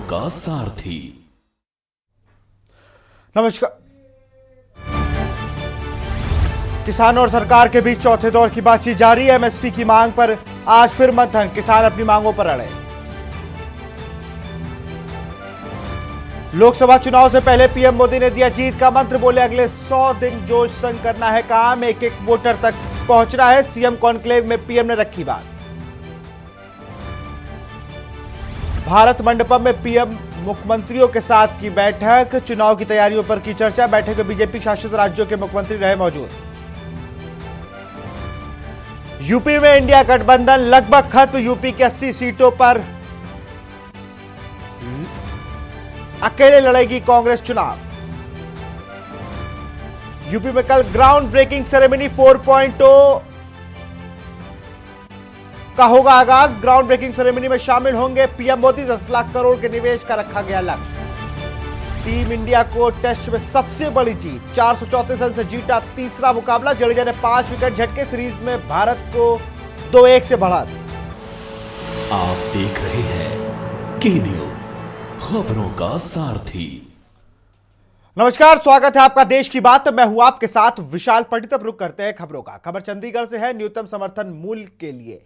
का सारथी। नमस्कार। किसानों और सरकार के बीच चौथे दौर की बातचीत जारी है। एमएसपी की मांग पर आज फिर मंथन, किसान अपनी मांगों पर अड़े। लोकसभा चुनाव से पहले पीएम मोदी ने दिया जीत का मंत्र, बोले अगले 100 दिन जोश संग करना है काम, एक एक वोटर तक पहुंचना है। सीएम कॉन्क्लेव में पीएम ने रखी बात। भारत मंडपम में पीएम मुख्यमंत्रियों के साथ की बैठक, चुनाव की तैयारियों पर की चर्चा। बैठक में बीजेपी शासित राज्यों के मुख्यमंत्री रहे मौजूद। यूपी में इंडिया गठबंधन लगभग खत्म, यूपी की 80 सीटों पर अकेले लड़ेगी कांग्रेस चुनाव। यूपी में कल ग्राउंड ब्रेकिंग सेरेमनी 4.0 का होगा आगाज। ग्राउंड ब्रेकिंग सेरेमनी में शामिल होंगे पीएम मोदी। 10 लाख करोड़ के निवेश का रखा गया लक्ष्य। टीम इंडिया को टेस्ट में सबसे बड़ी जीत, 434 रन से जीता तीसरा मुकाबला। जडेजा ने 5 विकेट झटके, सीरीज में भारत को 2-1 से बढ़ा। आप देख रहे हैं के न्यूज, खबरों का सारथी। नमस्कार, स्वागत है आपका देश की बात। मैं हूं आपके साथ विशाल पटित। अब रुक करते हैं खबरों का। खबर चंडीगढ़ से है। न्यूनतम समर्थन मूल्य के लिए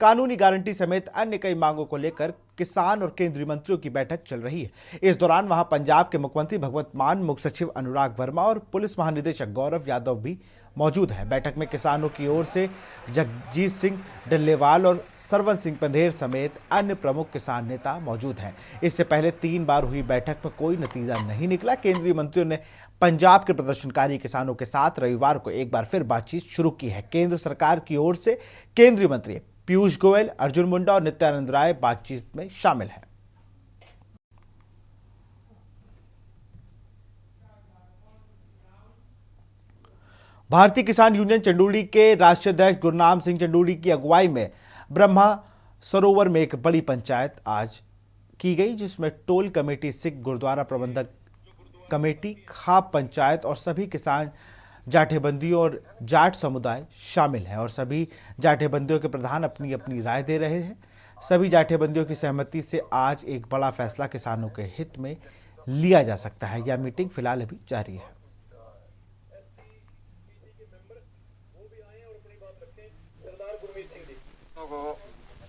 कानूनी गारंटी समेत अन्य कई मांगों को लेकर किसान और केंद्रीय मंत्रियों की बैठक चल रही है। इस दौरान वहां पंजाब के मुख्यमंत्री भगवंत मान, मुख्य सचिव अनुराग वर्मा और पुलिस महानिदेशक गौरव यादव भी मौजूद हैं। बैठक में किसानों की ओर से जगजीत सिंह डल्लेवाल और सरवन सिंह पंधेर समेत अन्य प्रमुख किसान नेता मौजूद हैं। इससे पहले 3 बार हुई बैठक में कोई नतीजा नहीं निकला। केंद्रीय मंत्रियों ने पंजाब के प्रदर्शनकारी किसानों के साथ रविवार को एक बार फिर बातचीत शुरू की है। केंद्र सरकार की ओर से केंद्रीय मंत्री पीयूष गोयल, अर्जुन मुंडा और नित्यानंद राय बातचीत में शामिल हैं। भारतीय किसान यूनियन चंडोली के राष्ट्रीय अध्यक्ष गुरनाम सिंह चंडोली की अगुवाई में ब्रह्मा सरोवर में एक बड़ी पंचायत आज की गई, जिसमें टोल कमेटी, सिख गुरुद्वारा प्रबंधक कमेटी, खाप पंचायत और सभी किसान जाठेबंदियों और जाट समुदाय शामिल हैं। और सभी जाठेबंदियों के प्रधान अपनी अपनी राय दे रहे हैं। सभी जाठेबंदियों की सहमति से आज एक बड़ा फैसला किसानों के हित में लिया जा सकता है। यह मीटिंग फिलहाल अभी जारी है।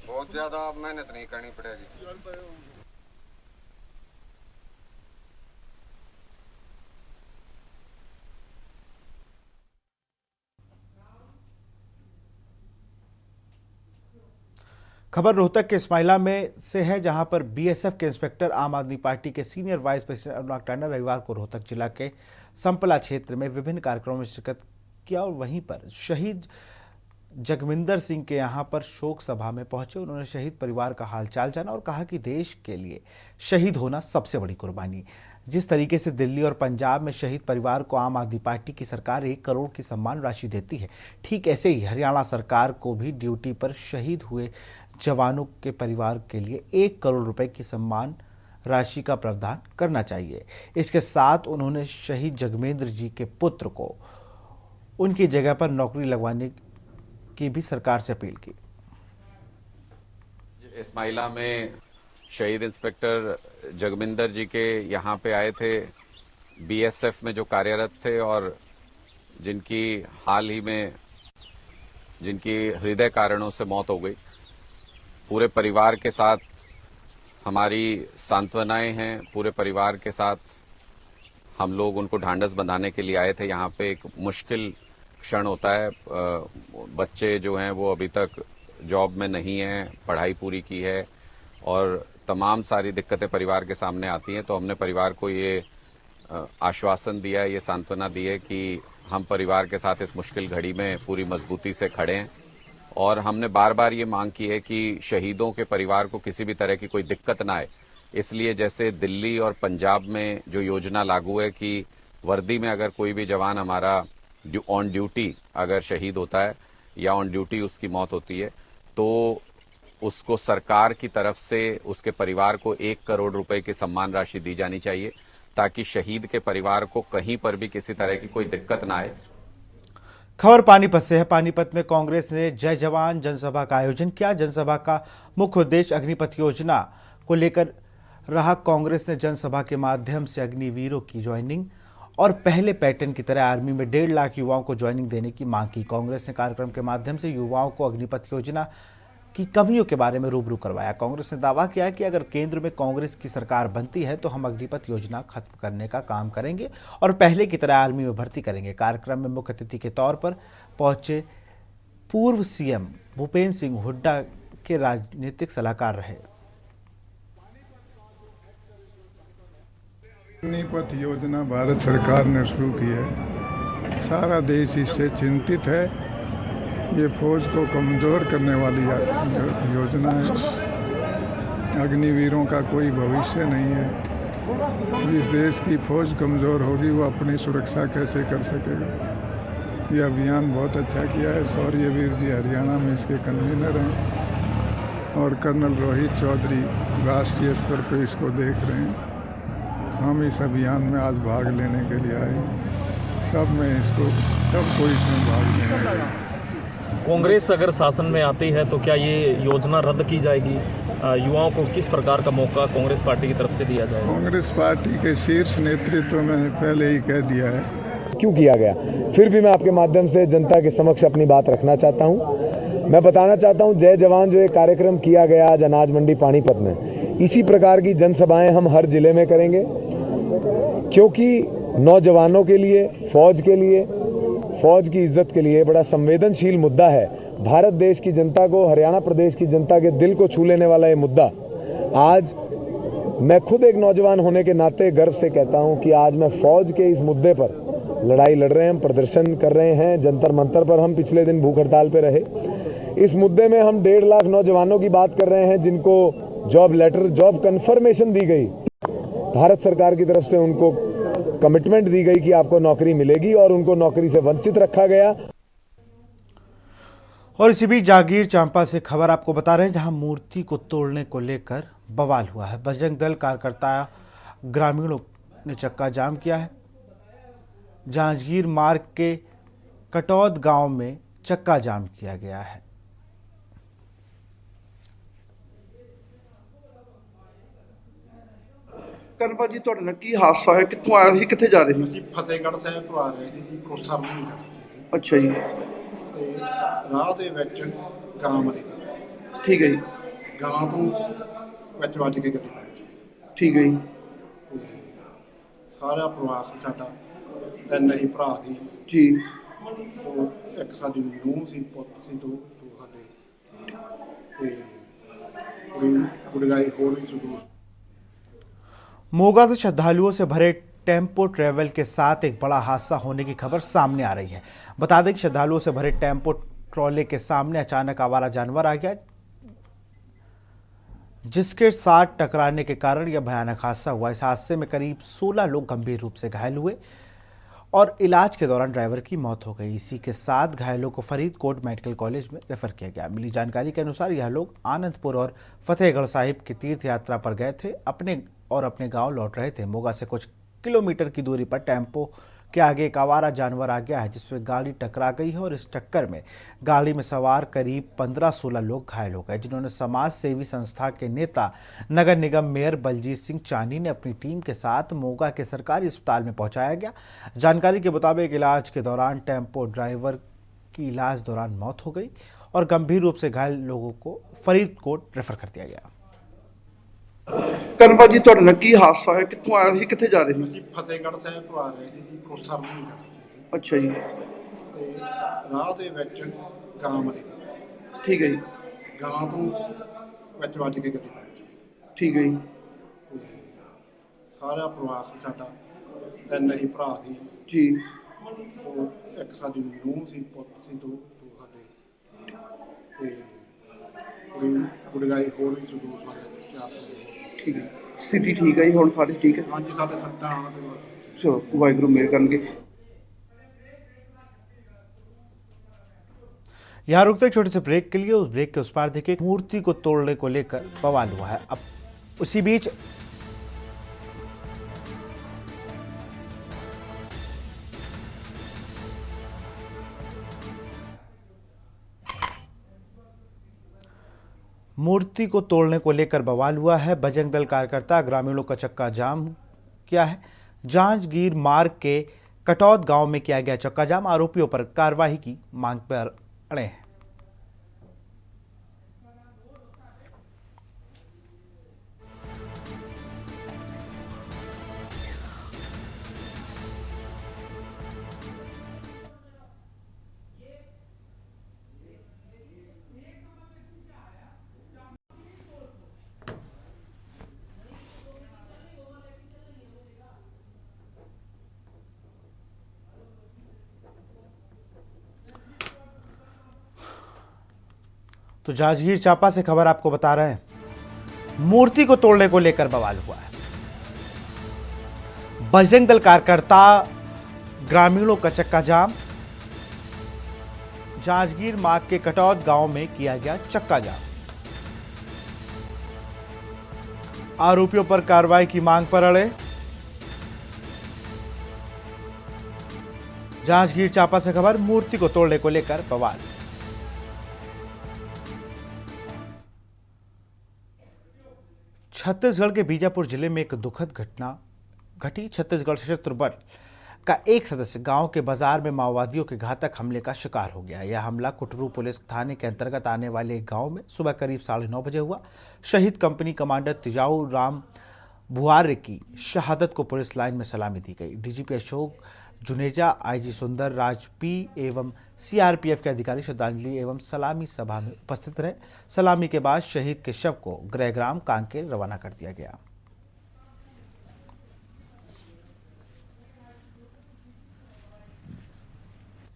बहुत ज्यादा मेहनत नहीं करनी पड़ेगी। खबर रोहतक के इस्माइला में से है, जहां पर बीएसएफ के इंस्पेक्टर आम आदमी पार्टी के सीनियर वाइस प्रेसिडेंट अनुराग टंडन रविवार को रोहतक जिला के संपला क्षेत्र में विभिन्न कार्यक्रमों में शिरकत किया और वहीं पर शहीद जगमिंदर सिंह के यहां पर शोक सभा में पहुंचे। उन्होंने शहीद परिवार का हालचाल जाना और कहा कि देश के लिए शहीद होना सबसे बड़ी कुर्बानी। जिस तरीके से दिल्ली और पंजाब में शहीद परिवार को आम आदमी पार्टी की सरकार 1 करोड़ की सम्मान राशि देती है, ठीक ऐसे ही हरियाणा सरकार को भी ड्यूटी पर शहीद हुए जवानों के परिवार के लिए 1 करोड़ रुपए की सम्मान राशि का प्रावधान करना चाहिए। इसके साथ उन्होंने शहीद जगमेंद्र जी के पुत्र को उनकी जगह पर नौकरी लगवाने की भी सरकार से अपील की। इस्माइला में शहीद इंस्पेक्टर जगमिंदर जी के यहाँ पे आए थे, बीएसएफ में जो कार्यरत थे और जिनकी हाल ही में जिनकी हृदय कारणों से मौत हो गई। पूरे परिवार के साथ हमारी सांत्वनाएं हैं। पूरे परिवार के साथ हम लोग उनको ढांढस बंधाने के लिए आए थे। यहाँ पे एक मुश्किल क्षण होता है। बच्चे जो हैं वो अभी तक जॉब में नहीं हैं, पढ़ाई पूरी की है और तमाम सारी दिक्कतें परिवार के सामने आती हैं। तो हमने परिवार को ये आश्वासन दिया है, ये सांत्वना दी है कि हम परिवार के साथ इस मुश्किल घड़ी में पूरी मजबूती से खड़े हैं। और हमने बार बार ये मांग की है कि शहीदों के परिवार को किसी भी तरह की कोई दिक्कत ना आए। इसलिए जैसे दिल्ली और पंजाब में जो योजना लागू है कि वर्दी में अगर कोई भी जवान हमारा ऑन ड्यूटी अगर शहीद होता है या ऑन ड्यूटी उसकी मौत होती है तो उसको सरकार की तरफ से उसके परिवार को 1 करोड़ रुपए की सम्मान राशि दी जानी चाहिए, ताकि शहीद के परिवार को कहीं पर भी किसी तरह की कोई दिक्कत ना आए। खबर पानीपत से है। पानीपत में कांग्रेस ने जय जवान जनसभा का आयोजन किया। जनसभा का मुख्य उद्देश्य अग्निपथ योजना को लेकर रहा। कांग्रेस ने जनसभा के माध्यम से अग्निवीरों की ज्वाइनिंग और पहले पैटर्न की तरह आर्मी में 1.5 लाख युवाओं को ज्वाइनिंग देने की मांग की। कांग्रेस ने कार्यक्रम के माध्यम से युवाओं को अग्निपथ योजना की कमियों के बारे में रूबरू करवाया। कांग्रेस ने दावा किया कि अगर केंद्र में कांग्रेस की सरकार बनती है तो हम अग्निपथ योजना खत्म करने का काम करेंगे और पहले की तरह आर्मी में भर्ती करेंगे। कार्यक्रम में मुख्य अतिथि के तौर पर पहुंचे पूर्व सीएम भूपेंद्र सिंह हुड्डा के राजनीतिक सलाहकार रहे। अग्निपथ योजना भारत सरकार ने शुरू की है। सारा देश इससे चिंतित है। ये फौज को कमज़ोर करने वाली योजना है। अग्निवीरों का कोई भविष्य नहीं है। जिस देश की फौज कमज़ोर होगी वो अपनी सुरक्षा कैसे कर सकेगा। ये अभियान बहुत अच्छा किया है। शौर्यवीर जी हरियाणा में इसके कन्वीनर हैं और कर्नल रोहित चौधरी राष्ट्रीय स्तर पर इसको देख रहे हैं। हम इस अभियान में आज भाग लेने के लिए आए। सबको इसमें भाग लेने आए। कांग्रेस अगर शासन में आती है तो क्या ये योजना रद्द की जाएगी? युवाओं को किस प्रकार का मौका कांग्रेस पार्टी की तरफ से दिया जाएगा? कांग्रेस पार्टी के शीर्ष नेतृत्व में पहले ही कह दिया है। क्यों किया गया, फिर भी मैं आपके माध्यम से जनता के समक्ष अपनी बात रखना चाहता हूं। मैं बताना चाहता हूं, जय जवान जो एक कार्यक्रम किया गया आज अनाज मंडी पानीपत में, इसी प्रकार की जनसभाएं हम हर जिले में करेंगे, क्योंकि नौजवानों के लिए, फौज की इज्जत के लिए बड़ा संवेदनशील मुद्दा है। भारत देश की जनता को, हरियाणा प्रदेश की जनता के दिल को छू लेने वाला ये मुद्दा। आज मैं खुद एक नौजवान होने के नाते गर्व से कहता हूं कि आज मैं फौज के इस मुद्दे पर लड़ाई लड़ रहे हैं, हम प्रदर्शन कर रहे हैं। जंतर मंतर पर हम पिछले दिन भूख हड़ताल पे रहे। इस मुद्दे में हम 1.5 लाख नौजवानों की बात कर रहे हैं जिनको जॉब लेटर, जॉब कन्फर्मेशन दी गई। भारत सरकार की तरफ से उनको कमिटमेंट दी गई कि आपको नौकरी मिलेगी और उनको नौकरी से वंचित रखा गया। और इसी बीच जागीर चांपा से खबर आपको बता रहे हैं, जहां मूर्ति को तोड़ने को लेकर बवाल हुआ है। बजरंग दल कार्यकर्ता ग्रामीणों ने चक्का जाम किया है। जांजगीर मार्ग के कटौद गांव में चक्का जाम किया गया है। ਕਰਨਪਾ ਜੀ ਤੁਹਾਡੇ ਨਾਲ ਕੀ ਹਾਦਸਾ ਹੋਇਆ? ਕਿੱਥੋਂ ਆਇਆ ਸੀ, ਕਿੱਥੇ ਜਾ ਰਹੇ ਸੀ? ਅਸੀਂ ਫਤਿਹਗੜ੍ਹ ਸਾਹਿਬ ਤੋਂ ਆ ਰਹੇ ਸੀ ਜੀ, ਕੋਸਾ ਨੂੰ ਜਾਣਾ ਸੀ ਅੱਛਾ ਜੀ, ਤੇ ਰਾਹ ਦੇ ਵਿੱਚ ਗਾਂ ਮਰੀ। ਠੀਕ ਹੈ ਜੀ, ਗਾਂ ਤੋਂ ਵਿੱਚ ਵੱਜ ਕੇ ਗੱਡੀ ਪੈ ਗਈ। ਠੀਕ ਹੈ ਜੀ। ਤੇ ਸਾਰਾ ਪਰਿਵਾਰ ਸੀ ਸਾਡਾ, 3 ਹੀ ਭਰਾ ਸੀ ਜੀ, ਉਹ ਇੱਕ ਸਾਡੀ ਨੂੰਹ ਸੀ, ਪੁੱਤ ਸੀ, ਦੋ ਸਾਡੇ, ਤੇ ਕੁੜਗਾਈ ਹੋਰ ਵੀ ਸੀ। मोगा से श्रद्धालुओं से भरे टेम्पो ट्रैवल के साथ एक बड़ा हादसा होने की खबर सामने आ रही है। बता दें कि श्रद्धालुओं से भरे टेम्पो ट्रॉले के सामने अचानक आवारा जानवर आ गया, जिसके साथ टकराने के कारण यह भयानक हादसा हुआ। इस हादसे में करीब 16 लोग गंभीर रूप से घायल हुए और इलाज के दौरान ड्राइवर की मौत हो गई। इसी के साथ घायलों को फरीदकोट मेडिकल कॉलेज में रेफर किया गया। मिली जानकारी के अनुसार यह लोग आनंदपुर और फतेहगढ़ साहिब की तीर्थ यात्रा पर गए थे अपने गांव लौट रहे थे। मोगा से कुछ किलोमीटर की दूरी पर टेम्पो के आगे एक आवारा जानवर आ गया है, जिसमें गाड़ी टकरा गई है और इस टक्कर में गाड़ी में सवार करीब 15-16 लोग घायल हो गए, जिन्होंने समाज सेवी संस्था के नेता नगर निगम मेयर बलजीत सिंह चानी ने अपनी टीम के साथ मोगा के सरकारी अस्पताल में पहुंचाया गया। जानकारी के मुताबिक इलाज के दौरान टेम्पो ड्राइवर की इलाज दौरान मौत हो गई और गंभीर रूप से घायल लोगों को फरीदकोट रेफर कर दिया गया। ਕਰਨਪਾ ਜੀ ਤੁਹਾਡੇ ਨਾਲ ਕੀ ਹਾਦਸਾ ਹੋਇਆ? ਕਿੱਥੋਂ ਆਇਆ ਸੀ, ਕਿੱਥੇ ਜਾ ਰਹੇ ਸੀ? ਅਸੀਂ ਫਤਿਹਗੜ੍ਹ ਸਾਹਿਬ ਤੋਂ ਆ ਰਹੇ ਸੀ ਜੀ, ਕੋਸਾ ਨੂੰ ਜਾਣਾ ਸੀ ਅੱਛਾ ਜੀ, ਤੇ ਰਾਹ ਦੇ ਵਿੱਚ ਗਾਂ ਮਰੀ। ਠੀਕ ਹੈ ਜੀ, ਗਾਂ ਤੋਂ ਵਿੱਚ ਵੱਜ ਕੇ ਗੱਡੀ ਪੈ ਗਈ। ਠੀਕ ਹੈ ਜੀ। ਤੇ ਸਾਰਾ ਪਰਿਵਾਰ ਸੀ ਸਾਡਾ, 3 ਹੀ ਭਰਾ ਸੀ ਜੀ, ਉਹ ਇੱਕ ਸਾਡੀ ਨੂੰਹ ਸੀ, ਪੁੱਤ ਸੀ, ਦੋ ਸਾਡੇ, ਤੇ ਕੁੜਗਾਈ ਹੋਰ ਵੀ ਸੀ, ਦੋ ਸਾਡੇ, ਚਾਰ। ਠੀਕ ਹੈ। ਸਥਿਤੀ ਠੀਕ ਹੈ ਜੀ ਹੁਣ? ਸਾਰੇ ਠੀਕ ਹੈ? ਹਾਂਜੀ, ਸਾਡੇ ਸੱਟਾਂ ਆਉਣ ਦੇ ਬਾਅਦ ਚਲੋ ਵਾਹਿਗੁਰੂ ਮਿਹਰ ਕਰਨਗੇ। यहाँ रुकते छोटे से ब्रेक के लिए, उस ब्रेक के उस पार देखिए मूर्ति को तोड़ने को लेकर बवाल हुआ है। अब उसी बीच मूर्ति को तोड़ने को लेकर बवाल हुआ है। बजरंग दल कार्यकर्ता ग्रामीणों का चक्का जाम किया है। जांजगीर मार्ग के कटौत गांव में किया गया चक्का जाम। आरोपियों पर कार्रवाई की मांग पर अड़े हैं। तो जांजगीर चांपा से खबर आपको बता रहे हैं। मूर्ति को तोड़ने को लेकर बवाल हुआ है। बजरंग दल कार्यकर्ता ग्रामीणों का चक्का जाम। जांजगीर मार्ग के कटौत गांव में किया गया चक्का जाम। आरोपियों पर कार्रवाई की मांग पर अड़े। जांजगीर चांपा से खबर, मूर्ति को तोड़ने को लेकर बवाल। छत्तीसगढ़ के बीजापुर जिले में एक दुखद घटना घटी। छत्तीसगढ़ सशस्त्र बल का एक सदस्य गांव के बाजार में माओवादियों के घातक हमले का शिकार हो गया। यह हमला कुटरू पुलिस थाने के अंतर्गत आने वाले एक गांव में सुबह करीब 9:30 बजे हुआ। शहीद कंपनी कमांडर तिजाऊ राम भुआरे की शहादत को पुलिस लाइन में सलामी दी गई। डीजीपी अशोक जुनेजा, आईजी सुंदर राज पी एवं सीआरपीएफ के अधिकारी श्रद्धांजलि एवं सलामी सभा में उपस्थित रहे। सलामी के बाद शहीद के शव को गृहग्राम कांकेर रवाना कर दिया गया।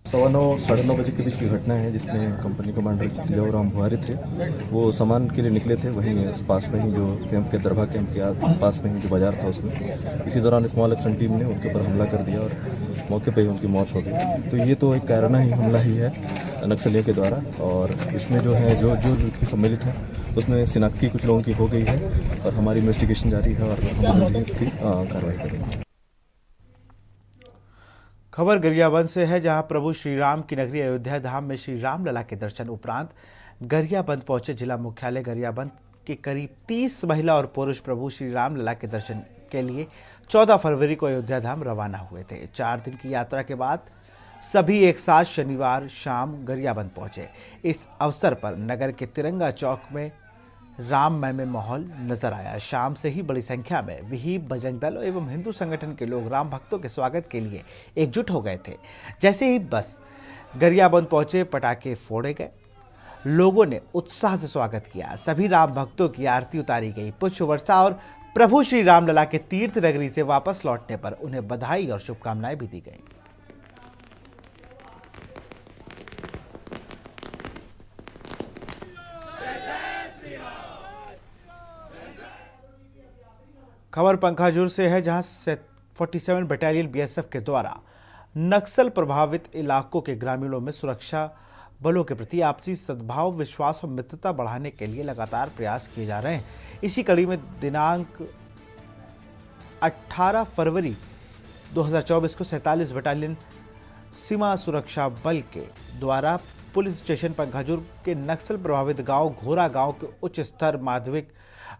सवा 9 साढ़े 9 बजे के बीच की घटना है, जिसमें कंपनी कमांडर तिजाऊ राम भुआरे थे। वो सामान के लिए निकले थे, वहीं पास में ही जो कैंप के दरभा कैंप के पास में ही जो बाजार था उसमें। इसी दौरान स्मॉल एक्शन टीम ने उनके ऊपर हमला कर दिया और मौके पर ही उनकी मौत हो गई। तो ये तो एक कारणा ही हमला ही है नक्सलियों के द्वारा, और इसमें जो है जो सम्मिलित है उसमें शिनाख्ती कुछ लोगों की हो गई है और हमारी इन्वेस्टिगेशन जारी है और हम जल्द ही इसकी कार्रवाई करेंगे। खबर गरियाबंद से है, जहां प्रभु श्री राम की नगरी अयोध्या धाम में श्री राम लला के दर्शन उपरांत गरियाबंद पहुंचे जिला मुख्यालय गरियाबंद के करीब 30 महिला और पुरुष प्रभु श्री राम लला के दर्शन के लिए 14 फरवरी को अयोध्या धाम रवाना हुए थे। 4 दिन की यात्रा के बाद सभी एक साथ शनिवार शाम गरियाबंद पहुंचे। इस अवसर पर नगर के तिरंगा चौक में राममय में माहौल नजर आया। शाम से ही बड़ी संख्या में विहिप, बजरंग दल एवं हिंदू संगठन के लोग राम भक्तों के स्वागत के लिए एकजुट हो गए थे। जैसे ही बस गरियाबंद पहुंचे, पटाखे फोड़े गए, लोगों ने उत्साह से स्वागत किया। सभी राम भक्तों की आरती उतारी गई, पुष्प वर्षा और प्रभु श्री राम लला के तीर्थ नगरी से वापस लौटने पर उन्हें बधाई और शुभकामनाएं भी दी गई। खबर पंखाजुर से है, जहां 47 बटालियन बीएसएफ के द्वारा नक्सल प्रभावित इलाकों के ग्रामीणों में सुरक्षा बलों के प्रति आपसी सद्भाव, विश्वास और मित्रता बढ़ाने के लिए लगातार प्रयास किए जा रहे हैं। इसी कड़ी में दिनांक 18 फरवरी 2024 को 47 बटालियन सीमा सुरक्षा बल के द्वारा पुलिस स्टेशन पंखाजुर के नक्सल प्रभावित गांव घोरा गांव के उच्च स्तर माध्यमिक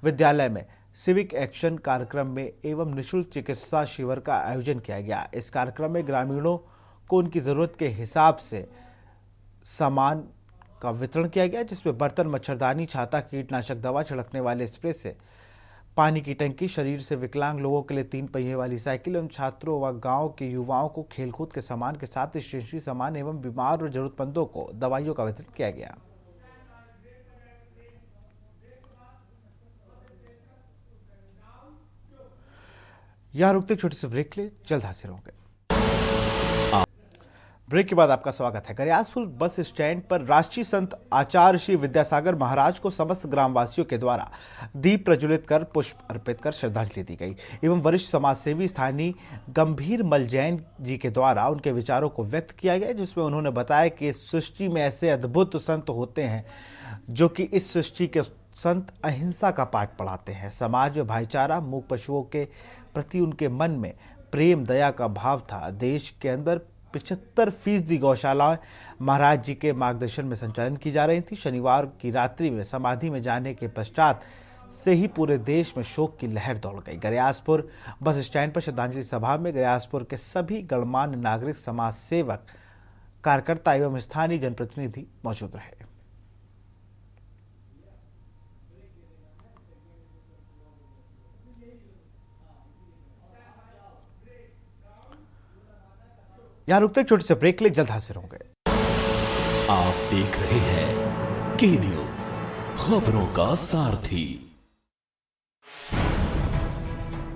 विद्यालय में सिविक एक्शन कार्यक्रम में एवं निःशुल्क चिकित्सा शिविर का आयोजन किया गया। इस कार्यक्रम में ग्रामीणों को उनकी जरूरत के हिसाब से सामान का वितरण किया गया, जिसमें बर्तन, मच्छरदानी, छाता, कीटनाशक दवा, छिड़कने वाले स्प्रे से पानी की टंकी, शरीर से विकलांग लोगों के लिए 3 पहिए वाली साइकिल एवं छात्रों व गांव के युवाओं को खेलकूद के सामान के साथ स्टेशनरी सामान एवं बीमार और जरूरतमंदों को दवाइयों का वितरण किया गया। यहां रुकते छोटे से ब्रेक ले, जल्द हाजिर होंगे। ब्रेक के बाद आपका स्वागत है। गरियासपुर बस स्टैंड पर राष्ट्रीय संत आचार्य श्री विद्यासागर महाराज को समस्त ग्रामवासियों के द्वारा दीप प्रज्वलित कर पुष्प अर्पित कर श्रद्धांजलि दी गई एवं वरिष्ठ समाजसेवी स्थानीय गंभीर मल जैन जी के द्वारा उनके विचारों को व्यक्त किया गया, जिसमें उन्होंने बताया कि इस सृष्टि में ऐसे अद्भुत संत होते हैं जो कि इस सृष्टि के संत अहिंसा का पाठ पढ़ाते हैं। समाज में भाईचारा, मूक पशुओं के प्रति उनके मन में प्रेम, दया का भाव था। देश के अंदर 75% गौशालाएं महाराज जी के मार्गदर्शन में संचालन की जा रही थी। शनिवार की रात्रि में समाधि में जाने के पश्चात से ही पूरे देश में शोक की लहर दौड़ गई। गरियासपुर बस स्टैंड पर श्रद्धांजलि सभा में गरियासपुर के सभी गणमान्य नागरिक, समाज सेवक, कार्यकर्ता एवं स्थानीय जनप्रतिनिधि मौजूद रहे। यहां रुकते छोटे से ब्रेक ले, जल्द हाजिर होंगे। आप देख रहे हैं के न्यूज, खबरों का सारथी।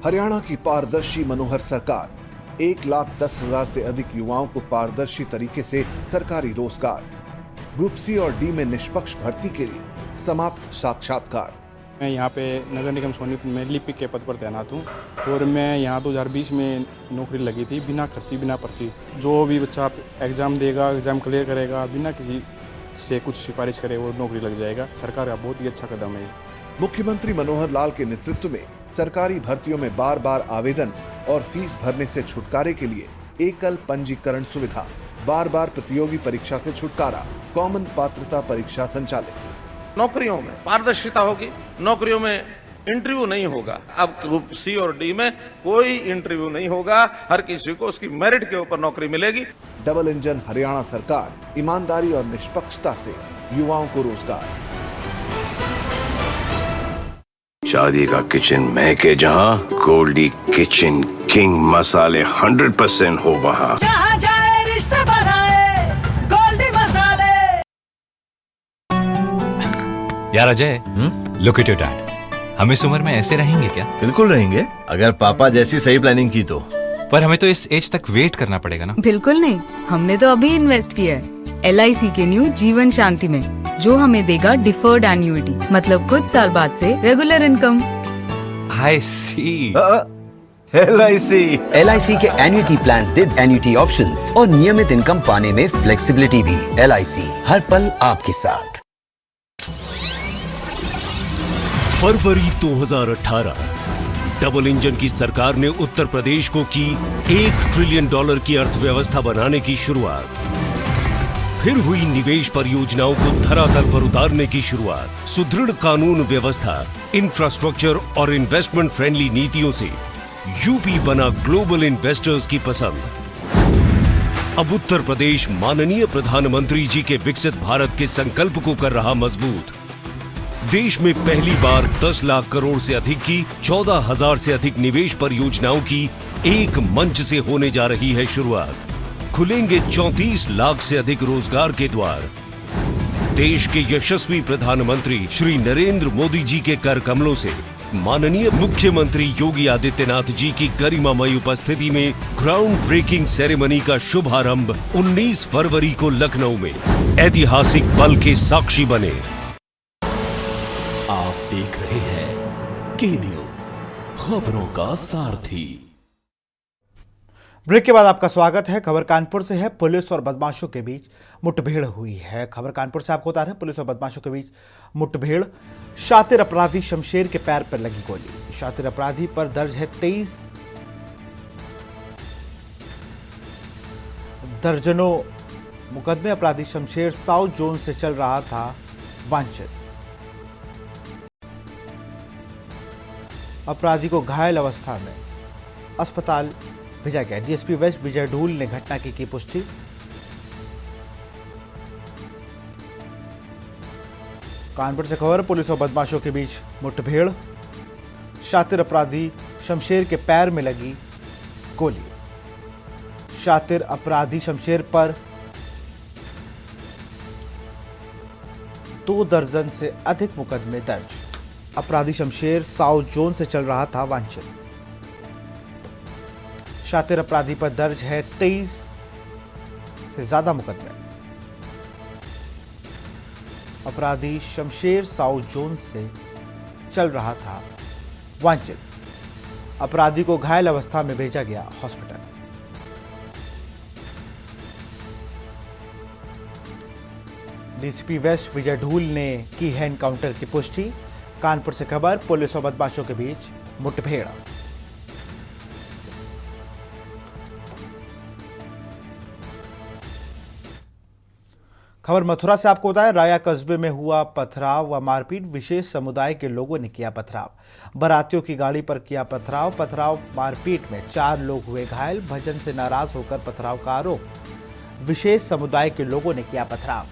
हरियाणा की पारदर्शी मनोहर सरकार 1,10,000 से अधिक युवाओं को पारदर्शी तरीके से सरकारी रोजगार। ग्रुप सी और डी में निष्पक्ष भर्ती के लिए समाप्त साक्षात्कार। मैं यहाँ पे नगर निगम सोनीपत में लिपिक के पद पर तैनात हूँ और मैं यहाँ 2020 में नौकरी लगी थी, बिना खर्ची बिना पर्ची। जो भी बच्चा एग्ज़ाम देगा, एग्ज़ाम क्लियर करेगा, बिना किसी से कुछ सिफारिश करे वो नौकरी लग जाएगा। सरकार का बहुत ही अच्छा कदम है। मुख्यमंत्री मनोहर लाल के नेतृत्व में सरकारी भर्तियों में बार बार आवेदन और फीस भरने से छुटकारे के लिए एकल पंजीकरण सुविधा, बार बार प्रतियोगी परीक्षा से छुटकारा, कॉमन पात्रता परीक्षा संचालित। नौकरियों में पारदर्शिता होगी, नौकरियों में इंटरव्यू नहीं होगा। अब ग्रुप सी और डी में कोई इंटरव्यू नहीं होगा, हर किसी को उसकी मेरिट के ऊपर नौकरी मिलेगी। डबल इंजन हरियाणा सरकार, ईमानदारी और निष्पक्षता से युवाओं को रोजगार। शादी का किचन महके जहां, गोल्डी किचन किंग मसाले 100% हो वहां। जहां जाए रिश्ते बनाए गोल्डी मसाले। यार Ajay, look at your dad. हम इस उम्र में ऐसे रहेंगे क्या? बिल्कुल रहेंगे, अगर पापा जैसी सही प्लानिंग की तो। पर हमें तो इस एज तक वेट करना पड़ेगा ना। बिल्कुल नहीं, हमने तो अभी इन्वेस्ट किया है LIC के न्यू जीवन शांति में, जो हमें देगा डिफर्ड एन्युइटी, मतलब कुछ साल बाद से regular income. I see। LIC के एन्युइटी प्लान्स दे एन्युइटी ऑप्शंस और नियमित इनकम पाने में फ्लेक्सिबिलिटी भी। LIC हर पल आपके साथ। फरवरी 2018, डबल इंजन की सरकार ने उत्तर प्रदेश को की $1 ट्रिलियन की अर्थव्यवस्था बनाने की शुरुआत। फिर हुई निवेश परियोजनाओं को धरातल पर उतारने की शुरुआत। सुदृढ़ कानून व्यवस्था, इंफ्रास्ट्रक्चर और इन्वेस्टमेंट फ्रेंडली नीतियों से यूपी बना ग्लोबल इन्वेस्टर्स की पसंद। अब उत्तर प्रदेश माननीय प्रधानमंत्री जी के विकसित भारत के संकल्प को कर रहा मजबूत। देश में पहली बार 10 लाख करोड़ से अधिक की 14,000 से अधिक निवेश परियोजनाओं की एक मंच से होने जा रही है शुरुआत। खुलेंगे 34 लाख से अधिक रोजगार के द्वार। देश के यशस्वी प्रधानमंत्री श्री नरेंद्र मोदी जी के कर कमलों से माननीय मुख्यमंत्री योगी आदित्यनाथ जी की गरिमामयी उपस्थिति में ग्राउंड ब्रेकिंग सेरेमनी का शुभारंभ 19 फरवरी को लखनऊ में ऐतिहासिक पल के साक्षी बने। आप देख रहे हैं के न्यूज, खबरों का सारथी। ब्रेक के बाद आपका स्वागत है। खबर कानपुर से है। पुलिस और बदमाशों के बीच मुठभेड़ हुई है। खबर कानपुर से आपको बता रहे हैं, पुलिस और बदमाशों के बीच मुठभेड़। शातिर अपराधी शमशेर के पैर पर लगी गोली। शातिर अपराधी पर दर्ज है 23 दर्जनों मुकदमे। अपराधी शमशेर साउथ जोन से चल रहा था वांछित। अपराधी को घायल अवस्था में अस्पताल भेजा गया। डीएसपी वेस्ट विजय ढूल ने घटना की पुष्टि। कानपुर से खबर, पुलिस और बदमाशों के बीच मुठभेड़। शातिर अपराधी शमशेर के पैर में लगी गोली। शातिर अपराधी शमशेर पर 2 दर्जन से अधिक मुकदमे दर्ज। अपराधी शमशेर साउथ जोन से चल रहा था वांछित। शातिर अपराधी पर दर्ज है 23 से ज्यादा मुकदमे। अपराधी शमशेर साउथ जोन से चल रहा था वांछित। अपराधी को घायल अवस्था में भेजा गया हॉस्पिटल। डीसीपी वेस्ट विजय ढूल ने की है एनकाउंटर की पुष्टि। कानपुर से खबर, पुलिस और बदमाशों के बीच मुठभेड़। खबर मथुरा से आपको बताया, राया कस्बे में हुआ पथराव व मारपीट, विशेष समुदाय के लोगों ने किया पथराव। बारातियों की गाड़ी पर किया पथराव मारपीट में 4 लोग हुए घायल। भजन से नाराज होकर पथराव का आरोप, विशेष समुदाय के लोगों ने किया पथराव।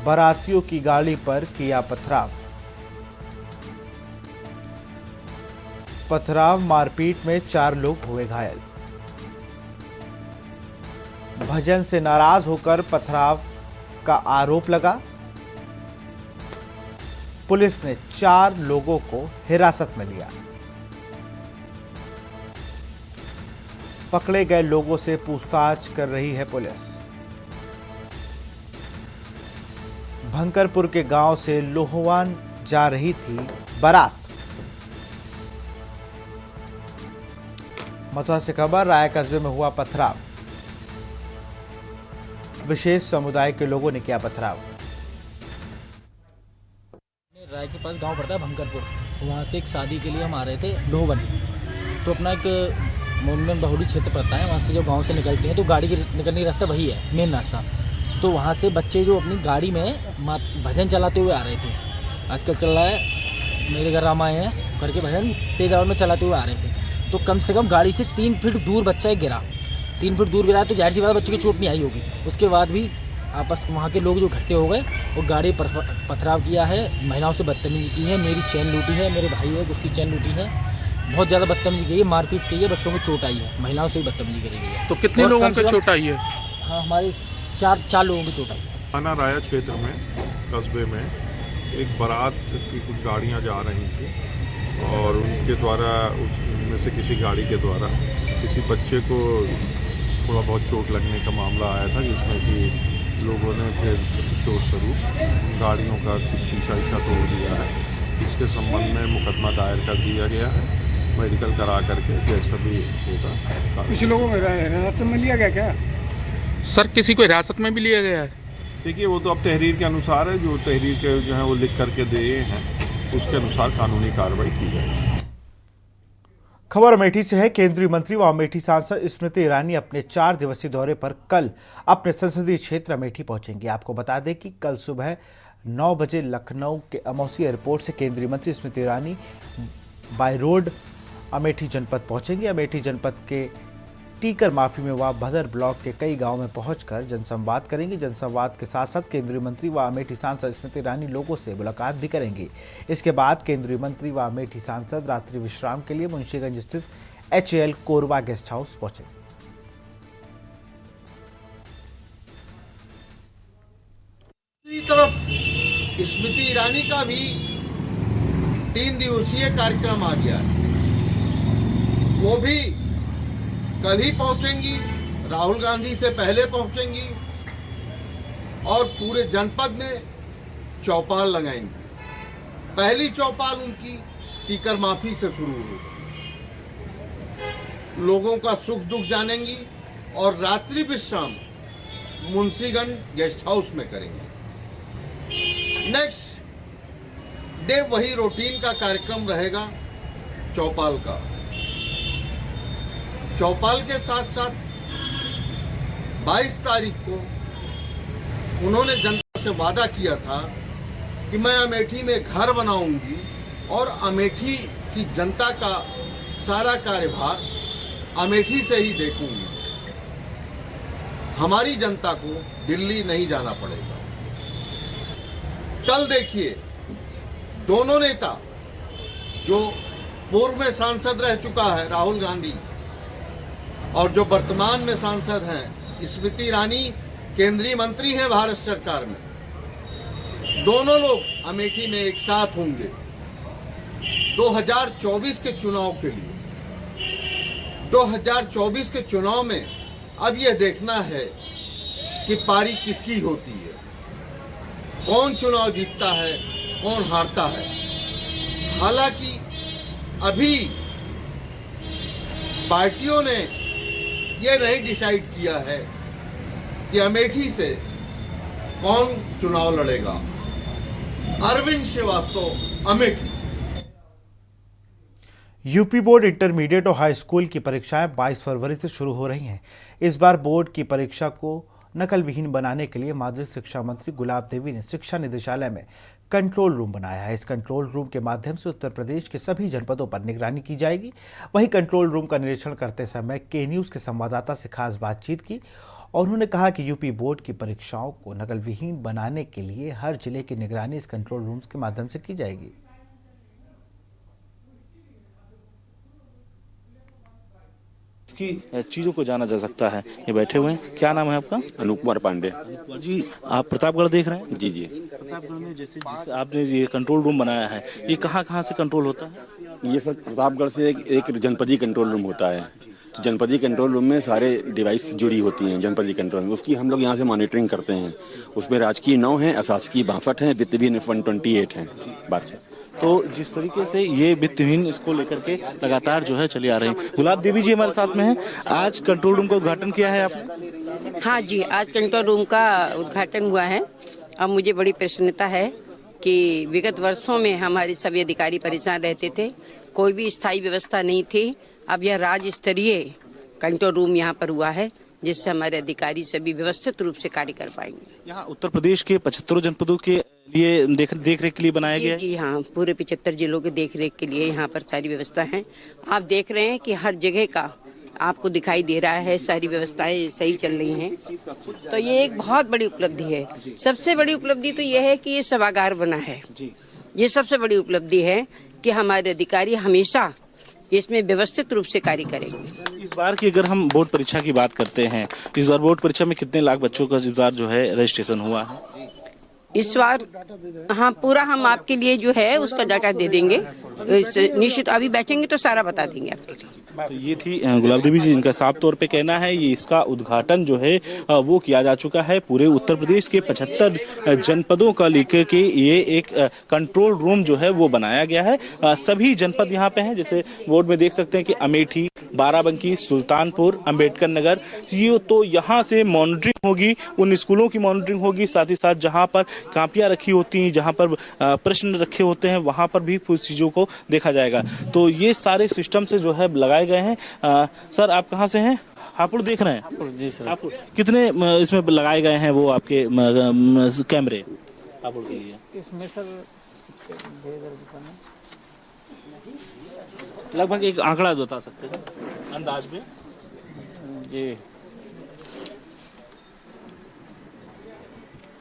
बारातियों की गाड़ी पर किया पथराव मारपीट में 4 लोग हुए घायल। भजन से नाराज होकर पथराव का आरोप लगा। पुलिस ने 4 लोगों को हिरासत में लिया। पकड़े गए लोगों से पूछताछ कर रही है पुलिस। भंकरपुर के गांव से लोहवान जा रही थी बारात। मथुरा से खबर, राया कस्बे में हुआ पथराव, विशेष समुदाय के लोगों ने किया पथराव। राय के पास गांव पड़ता है भंकरपुर, वहाँ से एक शादी के लिए हम आ रहे थे लोहवन। तो अपना एक मोनमेन बहुड़ी क्षेत्र पड़ता है, वहाँ से जो गांव से निकलते हैं तो गाड़ी के निकलने का रास्ता वही है, मेन रास्ता। तो वहाँ से बच्चे जो अपनी गाड़ी में भजन चलाते हुए आ रहे थे। आजकल चल रहा है मेरे घर राम आए हैं करके भजन तेज आवाज़ में चलाते हुए आ रहे थे। तो कम से कम गाड़ी से 3 फीट दूर बच्चा गिरा। 3 फीट दूर गिरा तो जाहिर सी बात बच्चे की चोट नहीं आई होगी। उसके बाद भी आपस वहाँ के लोग जो इकट्ठे हो गए और गाड़ी पर पथराव किया है, महिलाओं से बदतमीजी की है, मेरी चैन लूटी है, मेरे भाई है उसकी चैन लूटी है, बहुत ज़्यादा बदतमीजी की है, मारपीट की है, बच्चों को चोट आई है, महिलाओं से भी बदतमीजी करी गई है। तो कितने लोगों को चोट आई है? हाँ, हमारे 4 लोगों की चोट आई है। थाना राया क्षेत्र में कस्बे में एक बारात की कुछ गाड़ियाँ जा रही थी और उनके द्वारा उनमें से किसी गाड़ी के द्वारा किसी बच्चे को थोड़ा बहुत चोट लगने का मामला आया था, जिसमें कि लोगों ने फिर प्रतिशोध स्वरूप गाड़ियों का कुछ शीशा तोड़ दिया है। इसके संबंध में मुकदमा दायर कर दिया गया है, मेडिकल करा करके जैसा भी होगा। किसी लोगों को हिरासत में लिया गया क्या? सर किसी को हिरासत में भी लिया गया है? देखिए वो तो अब तहरीर के अनुसार है, जो तहरीर के जो है वो लिख करके दे हैं उसके अनुसार कानूनी कार्रवाई की जाएगी। खबर अमेठी से है। केंद्रीय मंत्री व अमेठी सांसद स्मृति ईरानी अपने 4 दिवसीय दौरे पर कल अपने संसदीय क्षेत्र अमेठी पहुंचेंगे। आपको बता दें कि कल सुबह 9 बजे लखनऊ के अमौसी एयरपोर्ट से केंद्रीय मंत्री स्मृति ईरानी बाय रोड अमेठी जनपद पहुंचेंगे। अमेठी जनपद के टीकर माफी में वह भदर ब्लॉक के कई गांव में पहुंचकर जनसंवाद करेंगे। जनसंवाद के साथ साथ केंद्रीय मंत्री व अमेठी सांसद स्मृति ईरानी लोगों से मुलाकात भी करेंगे। इसके बाद केंद्रीय मंत्री व अमेठी सांसद रात्रि विश्राम के लिए मुंशीगंज स्थित HAL कोरवा गेस्ट हाउस पहुंचे। दूसरी तरफ स्मृति ईरानी का भी 3 दिवसीय कार्यक्रम आ गया है, वो भी कल ही पहुंचेंगी, राहुल गांधी से पहले पहुंचेंगी और पूरे जनपद में चौपाल लगाएंगी। पहली चौपाल उनकी टीकर माफी से शुरू होगी, लोगों का सुख दुख जानेंगी और रात्रि विश्राम मुंशीगंज गेस्ट हाउस में करेंगे। नेक्स्ट डे वही रूटीन का कार्यक्रम रहेगा चौपाल का। चौपाल के साथ साथ 22 तारीख को उन्होंने जनता से वादा किया था कि मैं अमेठी में घर बनाऊंगी और अमेठी की जनता का सारा कार्यभार अमेठी से ही देखूंगी। हमारी जनता को दिल्ली नहीं जाना पड़ेगा। कल देखिए दोनों नेता, जो पूर्व में सांसद रह चुका है राहुल गांधी और जो वर्तमान में सांसद हैं स्मृति ईरानी, केंद्रीय मंत्री हैं भारत सरकार में, दोनों लोग अमेठी में एक साथ होंगे 2024 के चुनाव के लिए। 2024 के चुनाव में अब यह देखना है कि पारी किसकी होती है, कौन चुनाव जीतता है, कौन हारता है। हालांकि अभी पार्टियों ने ये नहीं डिसाइड किया है कि अमेठी से कौन चुनाव लड़ेगा। Arvind Srivastava, Amethi. UP board intermediate और हाई स्कूल की परीक्षाएं 22 फरवरी से शुरू हो रही हैं। इस बार बोर्ड की परीक्षा को नकल विहीन बनाने के लिए माध्यमिक शिक्षा मंत्री गुलाब देवी ने शिक्षा निदेशालय में कंट्रोल रूम बनाया है। इस कंट्रोल रूम के माध्यम से उत्तर प्रदेश के सभी जनपदों पर निगरानी की जाएगी। वहीं कंट्रोल रूम का निरीक्षण करते समय के न्यूज़ के संवाददाता से खास बातचीत की और उन्होंने कहा कि यूपी बोर्ड की परीक्षाओं को नकल विहीन बनाने के लिए हर जिले की निगरानी इस कंट्रोल रूम के माध्यम से की जाएगी। की चीज़ों को जाना जा सकता है। ये बैठे हुए हैं, क्या नाम है आपका? अनूप कुमार पांडे। जी, आप प्रतापगढ़ देख रहे हैं? जी जी। प्रतापगढ़ में जैसे आपने ये कंट्रोल रूम बनाया है, ये कहाँ से कंट्रोल होता है? ये सर प्रतापगढ़ से एक जनपदीय कंट्रोल रूम होता है। तो जनपदीय कंट्रोल रूम में सारे डिवाइस जुड़ी होती हैं जनपदीय कंट्रोल में, उसकी हम लोग यहाँ से मॉनिटरिंग करते हैं। उसमें राजकीय 9 है, अशासकीय 62 है, वित्तहीन 128 है। बात तो जिस तरीके से ये वित्तहीन इसको लेकर के लगातार जो है चली आ रही है। गुलाब देवी जी हमारे साथ में हैं। आज कंट्रोल रूम का उद्घाटन किया है आपने? हाँ जी, आज कंट्रोल रूम का उद्घाटन हुआ है। अब मुझे बड़ी प्रसन्नता है कि विगत वर्षों में हमारे सभी अधिकारी परेशान रहते थे, कोई भी स्थायी व्यवस्था नहीं थी। अब यह राज्य स्तरीय कंट्रोल रूम यहाँ पर हुआ है, जिससे हमारे अधिकारी सभी व्यवस्थित रूप से कार्य कर पाएंगे। यहाँ उत्तर प्रदेश के 75 जनपदों के लिए देख रेख के लिए बनाया गया है? जी हाँ, पूरे 75 जिलों के देख रेख के लिए यहाँ पर सारी व्यवस्था है। आप देख रहे हैं कि हर जगह का आपको दिखाई दे रहा है, सारी व्यवस्थाएं सही चल रही हैं। तो ये एक बहुत बड़ी उपलब्धि है। सबसे बड़ी उपलब्धि तो ये है कि ये सभागार बना है। ये सबसे बड़ी उपलब्धि है कि हमारे अधिकारी हमेशा इसमें व्यवस्थित रूप से कार्य करेंगे। इस बार की अगर हम बोर्ड परीक्षा की बात करते हैं, इस बार बोर्ड परीक्षा में कितने लाख बच्चों का इस बार जो है रजिस्ट्रेशन हुआ है? इस बार हाँ, पूरा हम आपके लिए जो है उसका डाटा दे देंगे। निश्चित अभी बैठेंगे तो सारा बता देंगे आपके। तो ये थी गुलाब देवी जी, जिनका साफ तौर पे कहना है ये इसका उद्घाटन जो है वो किया जा चुका है। पूरे उत्तर प्रदेश के 75 जनपदों का लेकर के ये एक कंट्रोल रूम जो है वो बनाया गया है। सभी जनपद यहाँ पे हैं, जैसे बोर्ड में देख सकते हैं कि अमेठी, बाराबंकी, सुल्तानपुर, अंबेडकर नगर, ये तो यहाँ से मॉनिटरिंग होगी, उन स्कूलों की मॉनिटरिंग होगी। साथ ही साथ जहाँ पर कापियाँ रखी होती हैं, जहाँ पर प्रश्न रखे होते हैं, वहाँ पर भी कुछ चीज़ों को देखा जाएगा। तो ये सारे सिस्टम से जो है लगाए गए हैं। सर, आप कहाँ से हैं? हापुड़ देख रहे हैं? जी सर। हापुड़ कितने इसमें लगाए गए हैं वो आपके कैमरे हापुड़ के लिए? इसमें सर लगभग एक आंकड़ा बता सकते हैं अंदाज में? जी,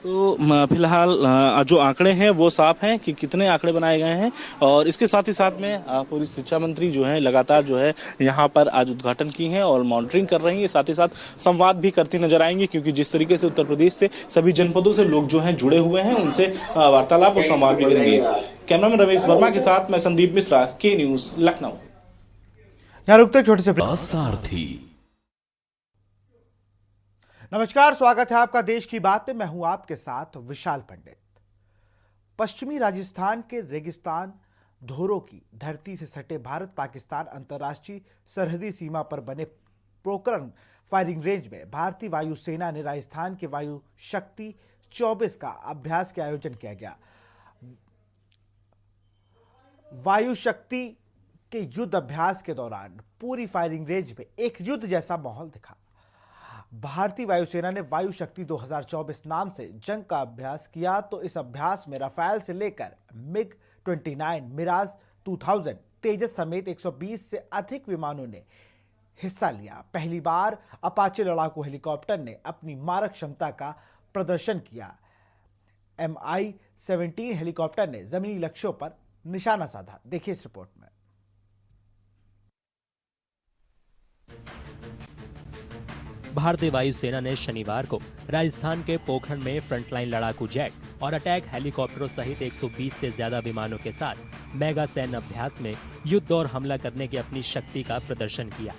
तो फिलहाल जो आंकड़े हैं वो साफ हैं कि कितने आंकड़े बनाए गए हैं। और इसके साथ ही साथ में पूरी शिक्षा मंत्री जो है लगातार जो है यहाँ पर आज उद्घाटन की हैं और मॉनिटरिंग कर रही हैं। साथ ही साथ संवाद भी करती नजर आएंगी, क्योंकि जिस तरीके से उत्तर प्रदेश से सभी जनपदों से लोग जो हैं जुड़े हुए हैं, उनसे वार्तालाप और संवाद भी करेंगे। कैमरामैन रमेश वर्मा के साथ मैं संदीप मिश्रा, के न्यूज़, लखनऊ। यहाँ रुकते छोटे से सारथी। नमस्कार, स्वागत है आपका देश की बात में। मैं हूं आपके साथ विशाल पंडित। पश्चिमी राजस्थान के रेगिस्तान धोरों की धरती से सटे भारत पाकिस्तान अंतर्राष्ट्रीय सरहदी सीमा पर बने पोखरण फायरिंग रेंज में भारतीय वायुसेना ने राजस्थान के वायु शक्ति 24 का अभ्यास के आयोजन किया गया। वायु शक्ति के युद्ध अभ्यास के दौरान पूरी फायरिंग रेंज में एक युद्ध जैसा माहौल दिखा। भारतीय वायुसेना ने वायु शक्ति 2024 नाम से जंग का अभ्यास किया। तो इस अभ्यास में राफेल से लेकर मिग 29, मिराज 2000, तेजस समेत 120 से अधिक विमानों ने हिस्सा लिया। पहली बार अपाचे लड़ाकू हेलीकॉप्टर ने अपनी मारक क्षमता का प्रदर्शन किया। Mi-17 हेलीकॉप्टर ने जमीनी लक्ष्यों पर निशाना साधा। देखिए इस रिपोर्ट में। भारतीय वायुसेना ने शनिवार को राजस्थान के पोखरण में फ्रंटलाइन लड़ाकू जेट और अटैक हेलीकॉप्टरों सहित 120 से ज्यादा विमानों के साथ मेगा सैन्य अभ्यास में युद्ध और हमला करने की अपनी शक्ति का प्रदर्शन किया।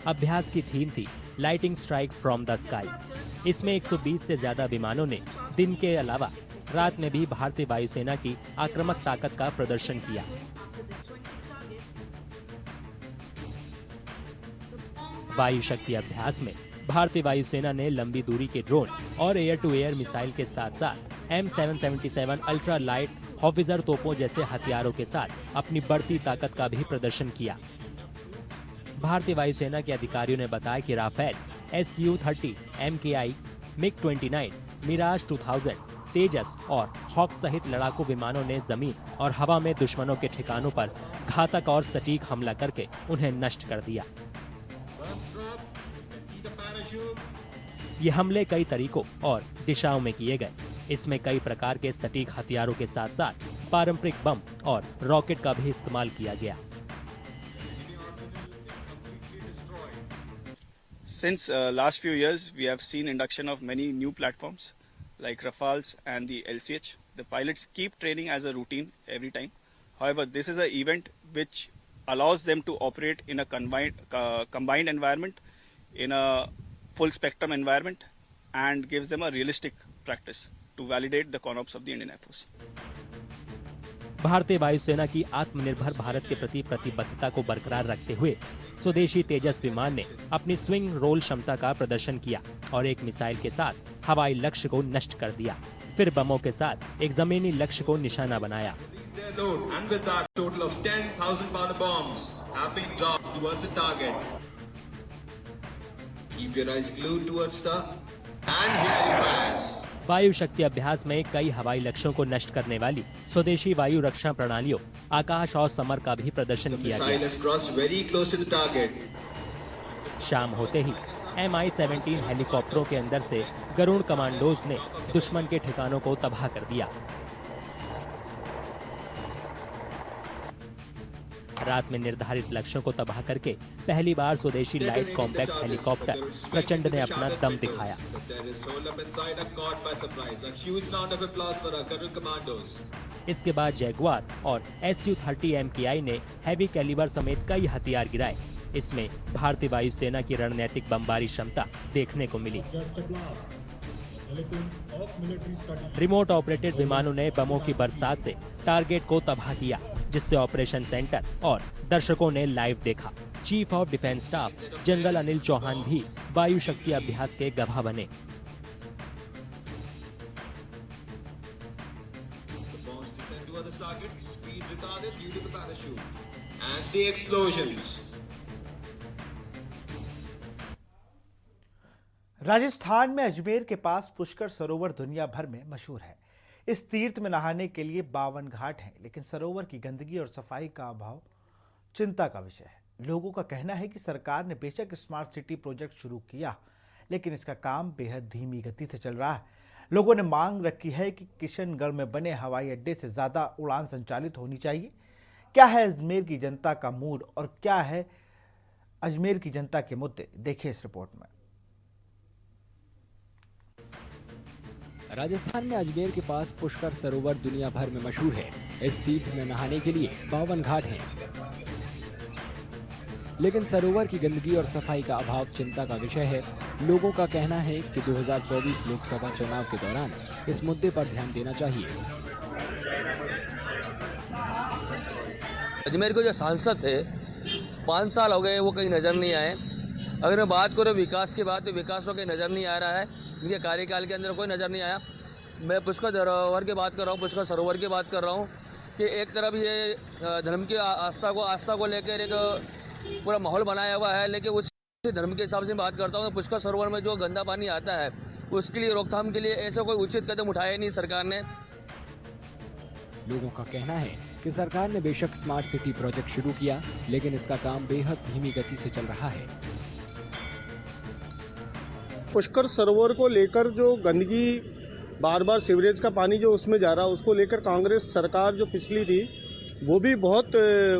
अभ्यास की थीम थी lighting strike from the sky. इसमें 120 से ज्यादा विमानों ने दिन के अलावा रात में भी भारतीय वायुसेना की आक्रामक ताकत का प्रदर्शन किया। वायु शक्ति अभ्यास में भारतीय वायुसेना ने लंबी दूरी के ड्रोन और एयर टू एयर मिसाइल के साथ साथ M777 अल्ट्रा लाइट हॉविजर तोपों जैसे हथियारों के साथ अपनी बढ़ती ताकत का भी प्रदर्शन किया। भारतीय वायुसेना के अधिकारियों ने बताया कि Rafale, Su-30, MKI, MiG-29, Miraj 2000, तेजस और हॉक सहित लड़ाकू विमानों ने जमीन और हवा में दुश्मनों के ठिकानों पर घातक और सटीक हमला करके उन्हें नष्ट कर दिया। ये हमले कई तरीकों और दिशाओं में किए गए। इसमें कई प्रकार के सटीक हथियारों के साथ साथ पारंपरिक बम और रॉकेट का भी इस्तेमाल किया गया। Since last few years, we have seen induction of many new platforms like Rafales and the LCH. The pilots keep training as a routine every time. However, this is an event which allows them to operate in a combined environment, in a full spectrum environment, and gives them a realistic practice to validate the CONOPS of the Indian Air Force. भारतीय वायुसेना की आत्मनिर्भर भारत के प्रति प्रतिबद्धता को बरकरार रखते हुए स्वदेशी तेजस विमान ने अपनी स्विंग रोल क्षमता का प्रदर्शन किया और एक मिसाइल के साथ हवाई लक्ष्य को नष्ट कर दिया। फिर बमों के साथ एक जमीनी लक्ष्य को निशाना बनाया। And with that, total of 10,000 pounder bombs have been dropped towards the target. Keep your eyes glued towards the and hear the fires. वायु शक्ति अभ्यास में कई हवाई लक्ष्यों को नष्ट करने वाली स्वदेशी वायु रक्षा प्रणालियों आकाश और समर का भी प्रदर्शन किया गया। शाम होते ही Mi-17 हेलीकॉप्टरों के अंदर से गरुड़ कमांडोज ने दुश्मन के ठिकानों को तबाह कर दिया। रात में निर्धारित लक्ष्यों को तबाह करके पहली बार स्वदेशी लाइट कॉम्पैक्ट हेलीकॉप्टर प्रचंड ने अपना दम दिखाया। इसके बाद जैगुआर और Su-30 MKI ने हैवी कैलिबर समेत कई हथियार गिराए। इसमें भारतीय वायुसेना की रणनीतिक बमबारी क्षमता देखने को मिली। रिमोट ऑपरेटेड विमानों ने बमों की बरसात से टारगेट को तबाह किया, जिससे ऑपरेशन सेंटर और दर्शकों ने लाइव देखा। Chief of defence staff general Anil Chauhan भी वायु शक्ति अभ्यास के गवाह बने। राजस्थान में अजमेर के पास पुष्कर सरोवर दुनिया भर में मशहूर है। इस तीर्थ में नहाने के लिए 52 घाट हैं, लेकिन सरोवर की गंदगी और सफाई का अभाव चिंता का विषय है। लोगों का कहना है कि सरकार ने बेशक स्मार्ट सिटी प्रोजेक्ट शुरू किया, लेकिन इसका काम बेहद धीमी गति से चल रहा है। लोगों ने मांग रखी है कि किशनगढ़ में बने हवाई अड्डे से ज्यादा उड़ान संचालित होनी चाहिए। क्या है अजमेर की जनता का मूड और क्या है अजमेर की जनता के मुद्दे, देखिए इस रिपोर्ट में। राजस्थान में अजमेर के पास पुष्कर सरोवर दुनिया भर में मशहूर है। इस तीर्थ में नहाने के लिए 52 घाट हैं, लेकिन सरोवर की गंदगी और सफाई का अभाव चिंता का विषय है। लोगों का कहना है कि 2024 लोकसभा चुनाव के दौरान इस मुद्दे पर ध्यान देना चाहिए। अजमेर के जो सांसद थे 5 साल हो गए, वो कहीं नजर नहीं आए। अगर मैं बात करूँ विकास की बात, तो विकास तो कहीं नजर नहीं आ रहा है। इनके कार्यकाल के अंदर कोई नज़र नहीं आया। मैं पुष्कर धरोहर की बात कर रहा हूँ, पुष्कर सरोवर की बात कर रहा हूँ कि एक तरफ ये धर्म की आस्था को लेकर एक पूरा माहौल बनाया हुआ है, लेकिन उस धर्म के हिसाब से बात करता हूँ तो पुष्कर सरोवर में जो गंदा पानी आता है उसके लिए रोकथाम के लिए ऐसा कोई उचित कदम उठाया नहीं सरकार ने। लोगों का कहना है कि सरकार ने बेशक स्मार्ट सिटी प्रोजेक्ट शुरू किया, लेकिन इसका काम बेहद धीमी गति से चल रहा है। पुष्कर सरोवर को लेकर जो गंदगी, बार बार सीवरेज का पानी जो उसमें जा रहा है, उसको लेकर कांग्रेस सरकार जो पिछली थी वो भी बहुत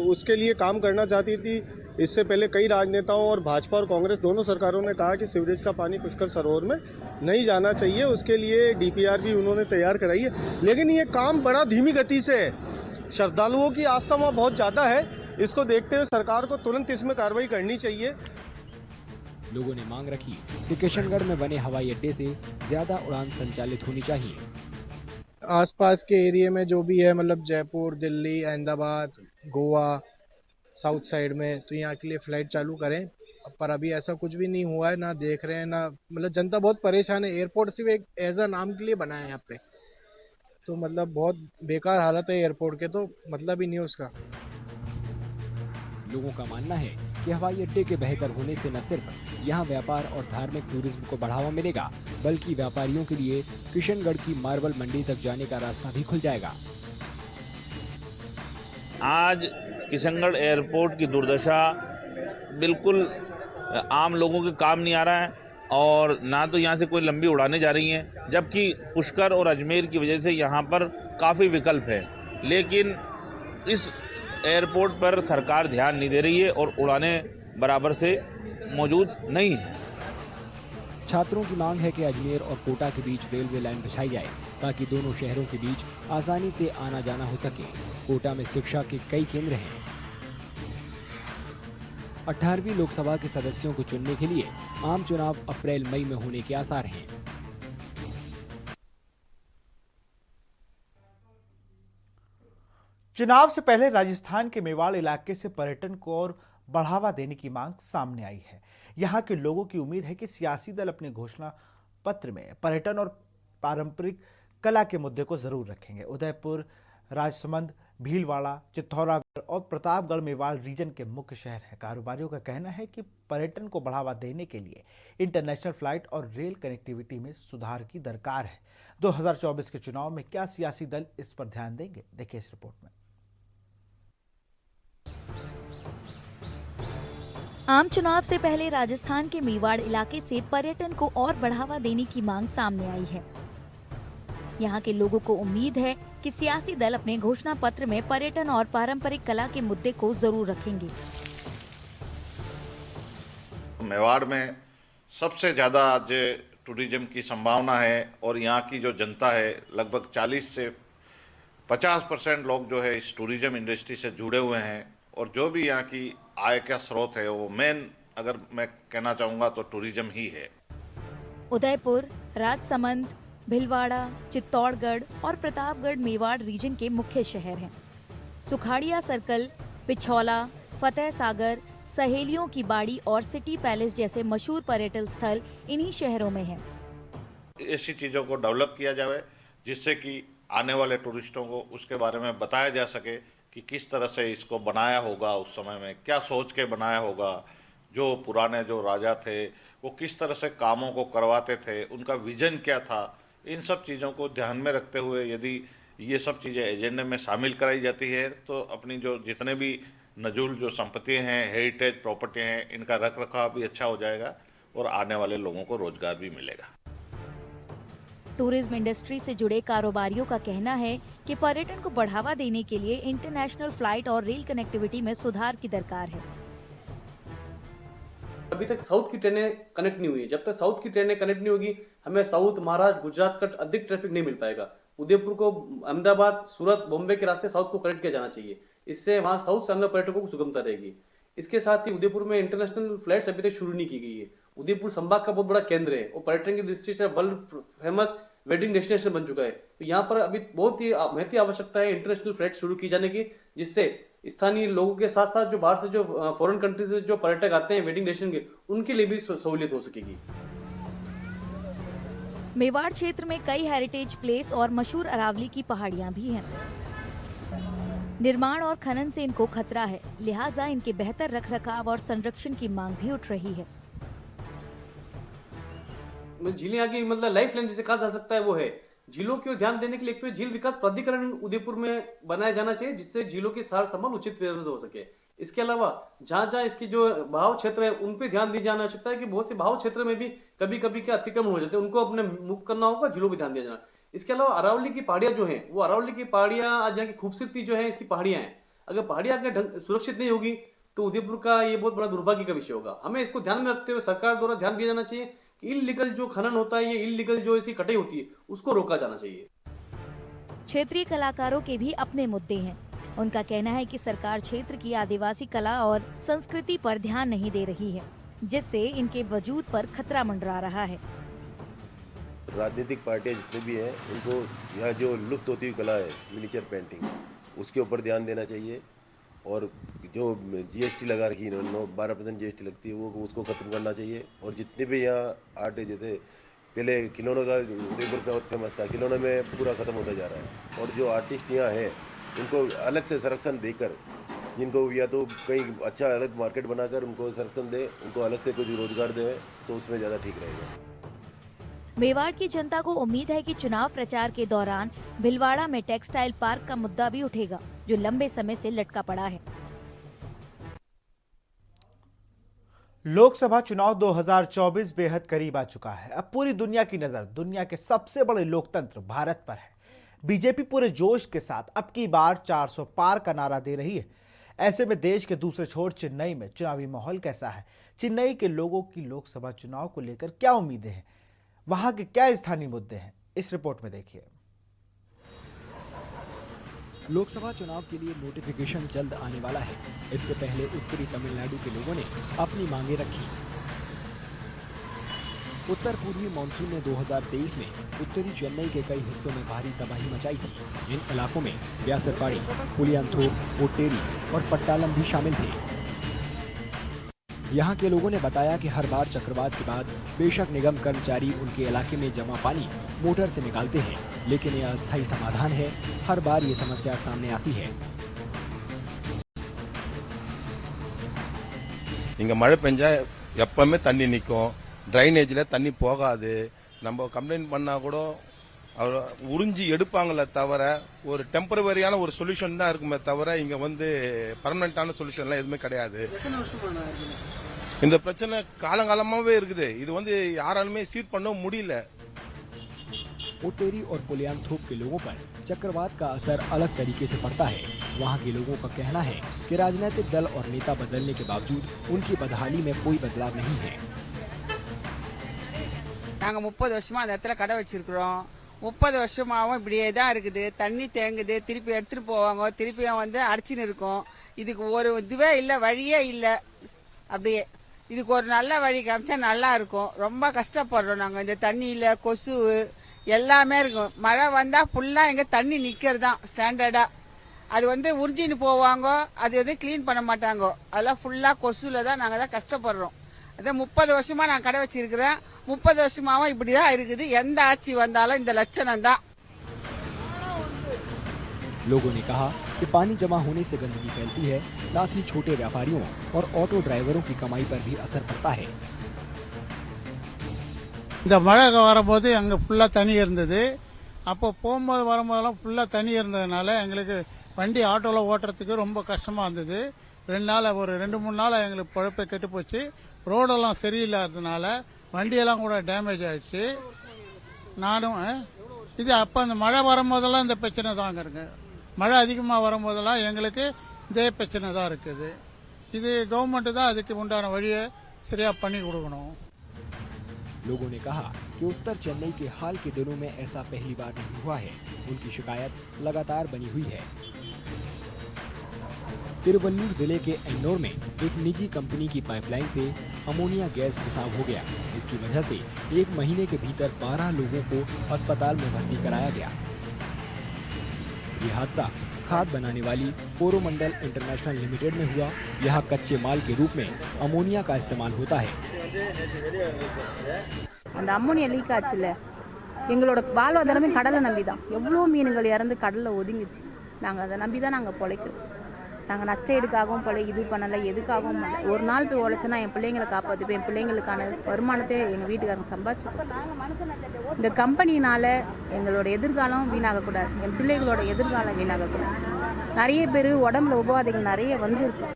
उसके लिए काम करना चाहती थी। इससे पहले कई राजनेताओं और भाजपा और कांग्रेस दोनों सरकारों ने कहा कि सीवरेज का पानी पुष्कर सरोवर में नहीं जाना चाहिए। उसके लिए डीपीआर भी उन्होंने तैयार कराई है, लेकिन ये काम बड़ा धीमी गति से है। श्रद्धालुओं की आस्था वहाँ बहुत ज़्यादा है। इसको देखते हुए सरकार को तुरंत इसमें कार्रवाई करनी चाहिए। लोगों ने मांग रखी कि किशनगढ़ में बने हवाई अड्डे से ज्यादा उड़ान संचालित होनी चाहिए। आसपास के एरिया में जो भी है, मतलब जयपुर, दिल्ली, अहमदाबाद, गोवा, साउथ साइड में, तो यहाँ के लिए फ्लाइट चालू करें। पर अभी ऐसा कुछ भी नहीं हुआ है, ना देख रहे हैं, ना मतलब जनता बहुत परेशान है। एयरपोर्ट सिर्फ एक एज अ नाम के लिए बना है यहाँ पे, तो मतलब बहुत बेकार हालत है एयरपोर्ट के, तो मतलब ही नहीं है उसका। लोगों का मानना है कि हवाई अड्डे के बेहतर होने से न सिर्फ यहाँ व्यापार और धार्मिक टूरिज्म को बढ़ावा मिलेगा, बल्कि व्यापारियों के लिए किशनगढ़ की मार्बल मंडी तक जाने का रास्ता भी खुल जाएगा। आज किशनगढ़ एयरपोर्ट की दुर्दशा बिल्कुल आम लोगों के काम नहीं आ रहा है, और ना तो यहाँ से कोई लंबी उड़ानें जा रही हैं, जबकि पुष्कर और अजमेर की वजह से यहाँ पर काफ़ी विकल्प है, लेकिन इस एयरपोर्ट पर सरकार ध्यान नहीं दे रही है और उड़ानें बराबर से मौजूद नहीं है। छात्रों की मांग है कि अजमेर और कोटा के बीच रेलवे लाइन बिछाई जाए ताकि दोनों शहरों के बीच आसानी से आना जाना हो सके। कोटा में शिक्षा के कई केंद्र हैं। 18वीं लोकसभा के सदस्यों को चुनने के लिए आम चुनाव अप्रैल मई में होने के आसार हैं। चुनाव से पहले राजस्थान के मेवाड़ इलाके से पर्यटन को और बढ़ावा देने की मांग सामने आई है। यहां के लोगों की उम्मीद है कि सियासी दल अपने घोषणा पत्र में पर्यटन और पारंपरिक कला के मुद्दे को जरूर रखेंगे। उदयपुर, राजसमंद, भीलवाड़ा, चित्तौड़गढ़ और प्रतापगढ़ मेवाड़ रीजन के मुख्य शहर हैं। कारोबारियों का कहना है कि पर्यटन को बढ़ावा देने के लिए इंटरनेशनल फ्लाइट और रेल कनेक्टिविटी में सुधार की दरकार है। 2024 के चुनाव में क्या सियासी दल इस पर ध्यान देंगे, देखिए इस रिपोर्ट में। आम चुनाव से पहले राजस्थान के मेवाड़ इलाके से पर्यटन को और बढ़ावा देने की मांग सामने आई है। यहाँ के लोगों को उम्मीद है कि सियासी दल अपने घोषणा पत्र में पर्यटन और पारंपरिक कला के मुद्दे को जरूर रखेंगे। मेवाड़ में सबसे ज्यादा आज टूरिज्म की संभावना है और यहाँ की जो जनता है लगभग 40 से 50% लोग जो है इस टूरिज्म इंडस्ट्री से जुड़े हुए हैं, और जो भी यहाँ की आय का स्रोत है वो मेन अगर मैं कहना चाहूँगा तो टूरिज्म ही है। उदयपुर, राजसमंद, भीलवाड़ा, चित्तौड़गढ़ और प्रतापगढ़ मेवाड़ रीजन के मुख्य शहर हैं। सुखाड़िया सर्कल, पिछौला, फतेह सागर, सहेलियों की बाड़ी और सिटी पैलेस जैसे मशहूर पर्यटन स्थल इन्हीं शहरों में हैं। ऐसी चीज़ों को डेवलप किया जाए जिससे कि आने वाले टूरिस्टों को उसके बारे में बताया जा सके कि किस तरह से इसको बनाया होगा, उस समय में क्या सोच के बनाया होगा, जो पुराने जो राजा थे वो किस तरह से कामों को करवाते थे, उनका विजन क्या था। इन सब चीज़ों को ध्यान में रखते हुए यदि ये सब चीज़ें एजेंडे में शामिल कराई जाती है तो अपनी जो जितने भी नजूल जो संपत्ति हैं, हेरिटेज प्रॉपर्टी हैं, इनका रख रखाव भी अच्छा हो जाएगा और आने वाले लोगों को रोजगार भी मिलेगा। टूरिज्म इंडस्ट्री से जुड़े कारोबारियों का कहना है कि पर्यटन को बढ़ावा देने के लिए इंटरनेशनल फ्लाइट और रेल कनेक्टिविटी में सुधार की दरकार है। अभी तक साउथ की ट्रेनें कनेक्ट नहीं हुई है। जब तक साउथ की ट्रेनें कनेक्ट नहीं होगी हमें साउथ, महाराष्ट्र, गुजरात का अधिक ट्रैफिक नहीं मिल पाएगा। उदयपुर को अहमदाबाद, सूरत, बॉम्बे के रास्ते साउथ को कनेक्ट किया जाना चाहिए। इससे वहाँ साउथ से आने वाले पर्यटकों को सुगमता रहेगी। इसके साथ ही उदयपुर में इंटरनेशनल फ्लाइट्स अभी तक शुरू नहीं की गई है। उदयपुर संभाग का बहुत बड़ा केंद्र है और पर्यटन की दृष्टि से वर्ल्ड फेमस वेडिंग डेस्टिनेशन बन चुका है। तो यहाँ पर अभी बहुत ही महती आवश्यकता है इंटरनेशनल फ्लाइट शुरू की जाने की, जिससे स्थानीय लोगों के साथ साथ जो बाहर से जो फॉरेन कंट्री से जो पर्यटक आते हैं वेडिंग डेस्टिनेशन के, उनके लिए भी सहूलियत हो सकेगी। मेवाड़ क्षेत्र में कई हेरिटेज प्लेस और मशहूर अरावली की पहाड़ियां भी हैं। निर्माण और खनन से इनको खतरा है, लिहाजा इनके बेहतर रखरखाव और संरक्षण की मांग भी उठ रही है। झीलें आगे मतलब लाइफ लाइन जिसे कहा जा सकता है वो है। झीलों की ओर ध्यान देने के लिए एक तो झील विकास प्राधिकरण उदयपुर में बनाया जाना चाहिए, जिससे झीलों की सार संभाल उचित व्यवस्था हो सके। इसके अलावा जहां जहां इसकी जो बहाव क्षेत्र है उन पे ध्यान दिया जाना आवश्यकता है कि बहुत से बहाव क्षेत्र में भी कभी कभी क्या अतिक्रमण हो जाते हैं, उनको अपने मुक्त करना होगा, झीलों पे ध्यान दिया जाना। इसके अलावा अरावली की पहाड़ियां जो है वो अरावली की पहाड़ियां आज यहाँ की खूबसूरती जो है इसकी पहाड़ियां हैं, अगर पहाड़ियां अगर सुरक्षित नहीं होगी तो उदयपुर का ये बहुत बड़ा दुर्भाग्य का विषय होगा। हमें इसको ध्यान में रखते हुए सरकार द्वारा ध्यान दिया जाना चाहिए कि इल्लीगल जो खनन होता है, ये इल्लीगल जो इसकी कटाई होती है उसको रोका जाना चाहिए। क्षेत्रीय कलाकारों के भी अपने मुद्दे हैं। उनका कहना है कि सरकार क्षेत्र की आदिवासी कला और संस्कृति पर ध्यान नहीं दे रही है, जिससे इनके वजूद पर खतरा मंडरा रहा है। राजनीतिक पार्टियां जितने भी हैं उनको यह जो लुप्त होती हुई कला है मिनिएचर पेंटिंग, उसके ऊपर ध्यान देना चाहिए और जो जीएसटी लगा रखी है 12% जीएसटी लगती है वो उसको खत्म करना चाहिए। और जितने भी यहाँ आर्ट है जैसे पहले खिलौनों का उदयपुर का बहुत फेमस था, खिलौनों में पूरा ख़त्म होता जा रहा है। और जो आर्टिस्ट यहाँ हैं उनको अलग से संरक्षण देकर, जिनको या तो कहीं अच्छा अलग मार्केट बनाकर उनको संरक्षण दे, उनको अलग से कुछ रोजगार दे, तो उसमें ज़्यादा ठीक रहेगा। मेवाड़ की जनता को उम्मीद है कि चुनाव प्रचार के दौरान भिलवाड़ा में टेक्सटाइल पार्क का मुद्दा भी उठेगा, जो लंबे समय से लटका पड़ा है। लोकसभा चुनाव 2024 बेहद करीब आ चुका है। अब पूरी दुनिया की नजर दुनिया के सबसे बड़े लोकतंत्र भारत पर है। बीजेपी पूरे जोश के साथ अब की बार 400 पार का नारा दे रही है। ऐसे में देश के दूसरे छोर चेन्नई में चुनावी माहौल कैसा है? चेन्नई के लोगों की लोकसभा चुनाव को लेकर क्या उम्मीदें हैं? वहां के क्या स्थानीय मुद्दे हैं? इस रिपोर्ट में देखिए। लोकसभा चुनाव के लिए नोटिफिकेशन जल्द आने वाला है। इससे पहले उत्तरी तमिलनाडु के लोगों ने अपनी मांगे रखी। उत्तर पूर्वी मानसून ने 2023 में उत्तरी चेन्नई के कई हिस्सों में भारी तबाही मचाई थी। इन इलाकों में व्यासरपाड़ी, पुलियांथोर, ओट्टेरी और पट्टालम भी शामिल थे। यहाँ के लोगों ने बताया कि हर बार चक्रवात के बाद बेशक निगम कर्मचारी उनके इलाके में जमा पानी मोटर से निकालते हैं, लेकिन यह अस्थायी समाधान है। हर बार ये समस्या सामने आती है। இங்கே மழை பெஞ்சா எப்பவுமே தண்ணி நிற்கும், ட்ரைனேஜில் தண்ணி போகாது. நம்ம கம்ப்ளைண்ட் பண்ணால் கூட அவர் உறிஞ்சி எடுப்பாங்களே தவிர ஒரு டெம்பரவரியான ஒரு சொல்யூஷன் தான் இருக்குமே தவிர இங்கே வந்து பர்மனெண்ட்டான சொல்யூஷன்லாம் எதுவுமே கிடையாது. இந்த பிரச்சனை காலங்காலமாகவே இருக்குது. இது வந்து யாராலுமே சீர் பண்ண முடியல. ओटेरी और पुलियांथोप के लोगों पर चक्रवात का असर अलग तरीके से पड़ता है। वहाँ के लोगों का कहना है कि राजनीतिक दल और नेता बदलने के बावजूद उनकी बदहाली में कोई बदलाव नहीं है। நாங்க 30 வருஷமா அந்த இடத்துல கடை வச்சிருக்கிறோம். 30 வருஷமாவும் இப்படியே தான் இருக்குது. தண்ணி தேங்குது, திருப்பி எடுத்துட்டு போவாங்க, திருப்பியும் வந்து அடிச்சுன்னு இருக்கும். இதுக்கு ஒரு இதுவே இல்லை, வழியே இல்லை. அப்படியே இதுக்கு ஒரு நல்ல வழி காமிச்சா நல்லா இருக்கும். ரொம்ப கஷ்டப்படுறோம் நாங்க. இந்த தண்ணியில கொசு எல்லாமே இருக்கும். மழை வந்தா ஃபுல்லா எங்க தண்ணி நிக்கிறதுதான் ஸ்டாண்டர்டா. அது வந்து உறிஞ்சின்னு போவாங்க, அது எதுவும் கிளீன் பண்ண மாட்டாங்க. அதெல்லாம் ஃபுல்லா கொசுல தான் நாங்க தான் கஷ்டப்படுறோம். அதான் 30 வருஷமா நான் கடை வச்சிருக்கிறேன். 30 வருஷமாவும் இப்படிதான் இருக்குது. எந்த ஆட்சி வந்தாலும் இந்த லட்சணம் தான். लोगों ने कहा कि पानी जमा होने से गंदगी फैलती है, साथ ही छोटे व्यापारियों और ऑटो ड्राइवरों की कमाई पर भी असर पड़ता है। இந்த மழை வரும்போது அங்கே ஃபுல்லாக தண்ணி இருந்தது. அப்போ போகும்போது வரும்போதெல்லாம் ஃபுல்லாக தண்ணி இருந்ததுனால எங்களுக்கு வண்டி ஆட்டோவில் ஓட்டுறதுக்கு ரொம்ப கஷ்டமாக இருந்தது. 2-3 நாள் எங்களுக்கு பழப்பை கெட்டு போச்சு. ரோடெல்லாம் சரியில்லாததுனால வண்டியெல்லாம் கூட டேமேஜ் ஆயிடுச்சு. நானும் இது அப்போ அந்த மழை வரும்போதெல்லாம் இந்த பிரச்சனை தாங்க இருக்கு. மழை அதிகமாக வரும்போதெல்லாம் எங்களுக்கு இதே பிரச்சனை தான் இருக்குது. இது கவர்மெண்ட் தான் அதுக்கு உண்டான வழியை சரியாக பண்ணி கொடுக்கணும். लोगों ने कहा कि उत्तर चेन्नई के हाल के दिनों में ऐसा पहली बार नहीं हुआ है। उनकी शिकायत लगातार बनी हुई है। तिरुवल्लूर जिले के एन्नोर में एक निजी कंपनी की पाइपलाइन से अमोनिया गैस रिसाव हो गया। इसकी वजह से 1 महीने के भीतर 12 लोगों को अस्पताल में भर्ती कराया गया। ये हादसा खाद बनाने वाली कोरोमंडल इंटरनेशनल लिमिटेड में हुआ। यहाँ कच्चे माल के रूप में अमोनिया का इस्तेमाल होता है। அந்த அம்மோனியா லீக் ஆச்சுல, எங்களோட வாழ்வாதாரமே கடலை நம்பி தான். எவ்வளோ மீன்கள் இறந்து கடலில் ஒதுங்கிச்சு. நாங்கள் அதை நம்பி தான் நாங்கள் பிழைக்கிறோம். நாங்கள் நஷ்ட ஈடுக்காகவும் இது பண்ணலை, எதுக்காகவும் பண்ணல. ஒரு நாள் போய் உழைச்சேன்னா என் பிள்ளைங்களை காப்பாற்றுப்பேன். என் பிள்ளைங்களுக்கான வருமானத்தை எங்கள் வீட்டுக்காரங்க சம்பாதிச்சு. இந்த கம்பெனினால எங்களோட எதிர்காலம் வீணாகக்கூடாது, என் பிள்ளைகளோட எதிர்காலம் வீணாகக்கூடாது. நிறைய பேர் உடம்புல உபாதைகள் நிறைய வந்துருக்கு.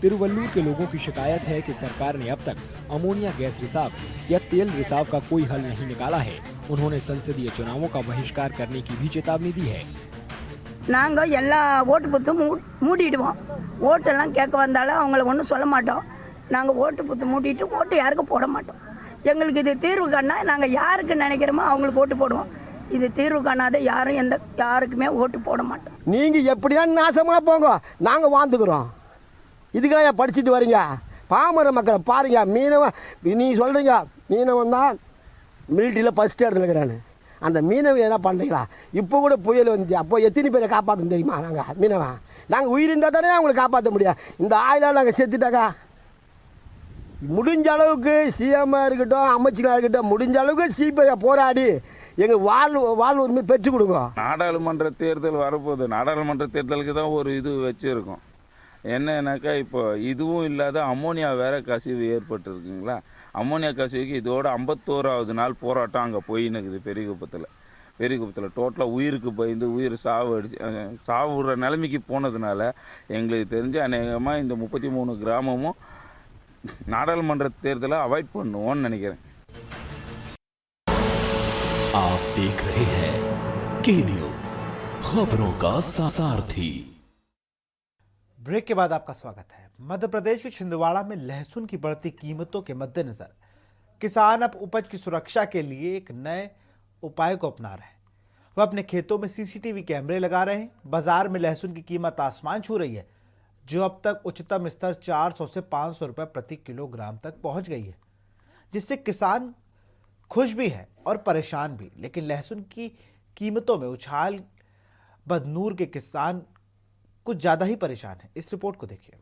तिरुवल्लूर के लोगों की शिकायत है कि सरकार ने अब तक अमोनिया गैस रिसाव या तेल रिसाव का कोई हल नहीं निकाला है। उन्होंने संसदीय चुनावों का बहिष्कार करने की भी चेतावनी दी है। நாங்கள் எல்லா ஓட்டு புத்தும் மூடிடுவோம். ஓட்டெல்லாம் கேட்க வந்தாலும் அவங்கள ஒன்றும் சொல்ல மாட்டோம். நாங்கள் ஓட்டு புத்து மூடிட்டு ஓட்டு யாருக்கும் போட மாட்டோம். எங்களுக்கு இது தீர்வு காணா நாங்கள் யாருக்கு நினைக்கிறோமோ அவங்களுக்கு ஓட்டு போடுவோம். இது தீர்வு காணாத யாருக்குமே ஓட்டு போட மாட்டோம். நீங்கள் எப்படியா நாசமாக போங்க, நாங்கள் வாழ்ந்துக்கிறோம். இதுக்காக படிச்சுட்டு வரீங்க. பாமர மக்களை பாருங்க. மீனவன் நீ சொல்கிறீங்க மீனவன் தான் மிலிட்ரியில் ஃபஸ்ட் இடத்துல இருக்கிறான்னு. அந்த மீனவன் என்ன பண்ணுறீங்களா? இப்போ கூட புயல் வந்துச்சு. அப்போ எத்தனை பேரை காப்பாற்ற தெரியுமா? நாங்கள் மீனவன் நாங்கள் உயிர் இருந்தால் தானே அவங்களை காப்பாற்ற முடியும். இந்த ஆயிலால் நாங்கள் செத்துட்டாக்கா முடிஞ்ச அளவுக்கு சிஎம்மாக இருக்கட்டும் அமைச்சராக இருக்கட்டும் முடிஞ்ச அளவுக்கு சிபிஐ போராடி எங்கள் வாழ்வு உரிமை பெற்றுக் கொடுங்க. நாடாளுமன்ற தேர்தல் வரப்போகுது. நாடாளுமன்ற தேர்தலுக்கு தான் ஒரு இது வச்சுருக்கோம். என்னன்னாக்கா இப்போ இதுவும் இல்லாத அம்மோனியா வேற கசிவு ஏற்பட்டுருக்குங்களா. அம்மோனியா கசிவுக்கு இதோட 51வது நாள் போராட்டம் அங்கே போயின்னுக்குது பெரியகுப்பத்தில் டோட்டலாக உயிருக்கு பயந்து உயிர் சாவுற நிலைமைக்கு போனதுனால எங்களுக்கு தெரிஞ்சு அநேகமாக இந்த 33 கிராமமும் நாடாளுமன்ற தேர்தலை அவாய்ட் பண்ணுவோன்னு நினைக்கிறேன். आप देख रहे हैं के न्यूज, खबरों का सारथी। ब्रेक के बाद आपका स्वागत है। मध्य प्रदेश के छिंदवाड़ा में लहसुन की बढ़ती कीमतों के मद्देनजर किसान अब उपज की सुरक्षा के लिए एक नए उपाय को अपना रहे हैं। वह अपने खेतों में सीसीटीवी कैमरे लगा रहे हैं। बाजार में लहसुन की कीमत आसमान छू रही है, जो अब तक उच्चतम स्तर 400 से 500 रुपए प्रति किलोग्राम तक पहुंच गई है, जिससे किसान खुश भी है और परेशान भी। लेकिन लहसुन की कीमतों में उछाल बदनूर के किसान कुछ ज्यादा ही परेशान है। इस रिपोर्ट को देखिए।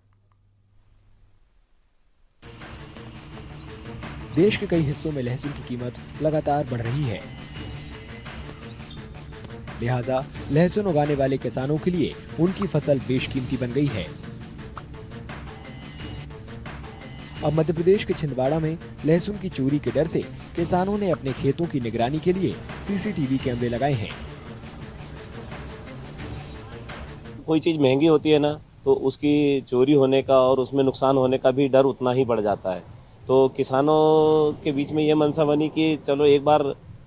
देश के कई हिस्सों में लहसुन की कीमत लगातार बढ़ रही है, लिहाजा लहसुन उगाने वाले किसानों के लिए उनकी फसल बेशकीमती बन गई है। अब मध्य प्रदेश के छिंदवाड़ा में लहसुन की चोरी के डर से किसानों ने अपने खेतों की निगरानी के लिए सीसीटीवी कैमरे लगाए हैं। कोई चीज़ महंगी होती है ना, तो उसकी चोरी होने का और उसमें नुकसान होने का भी डर उतना ही बढ़ जाता है। तो किसानों के बीच में ये मनसा बनी कि चलो एक बार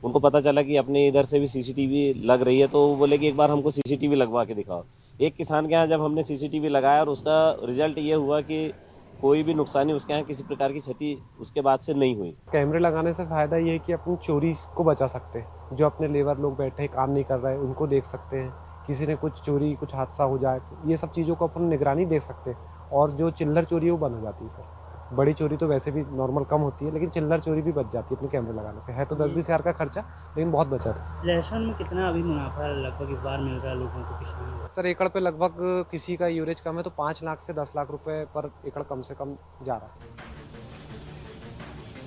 उनको पता चला कि अपने इधर से भी सीसीटीवी लग रही है, तो वो बोले कि एक बार हमको सीसीटीवी लगवा के दिखाओ। एक किसान के यहाँ जब हमने सीसीटीवी लगाया और उसका रिजल्ट ये हुआ कि कोई भी नुकसानी उसके यहाँ किसी प्रकार की क्षति उसके बाद से नहीं हुई। कैमरे लगाने से फ़ायदा ये है कि अपन चोरी को बचा सकते हैं। जो अपने लेबर लोग बैठे हैं काम नहीं कर रहे हैं उनको देख सकते हैं। किसी ने कुछ चोरी कुछ हादसा हो जाए ये सब चीज़ों को अपन निगरानी देख सकते हैं। और जो चिल्लर चोरी है वो बंद हो जाती है सर। बड़ी चोरी तो वैसे भी नॉर्मल कम होती है, लेकिन चिल्लर चोरी भी बच जाती है अपने कैमरे लगाने से। है तो 10-20 हज़ार का खर्चा, लेकिन बहुत बचत है। लहसुन में कितना अभी मुनाफा लगभग इस बार मिल रहा है लोगों को किसानों को? सर एकड़ पे लगभग किसी का यूरेज कम है तो 5 लाख से 10 लाख रुपए पर एकड़ कम से कम जा रहा है।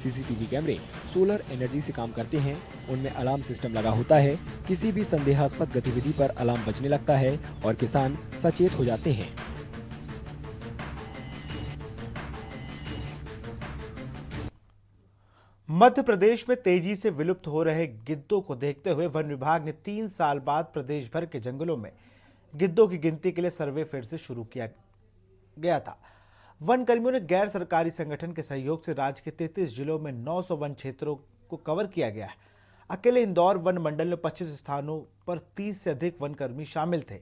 सीसीटीवी कैमरे सोलर एनर्जी से काम करते हैं। उनमें अलार्म सिस्टम लगा होता है। किसी भी संदेहास्पद गतिविधि पर अलार्म बजने लगता है और किसान सचेत हो जाते हैं। मध्य प्रदेश में तेजी से विलुप्त हो रहे गिद्धों को देखते हुए वन विभाग ने 3 साल बाद प्रदेश भर के जंगलों में गिद्धों की गिनती के लिए सर्वे फिर से शुरू किया गया था। वन कर्मियों ने गैर सरकारी संगठन के सहयोग से राज्य के 33 जिलों में 900 वन क्षेत्रों को कवर किया गया है। अकेले इंदौर वन मंडल में 25 स्थानों पर 30 से अधिक वन कर्मी शामिल थे।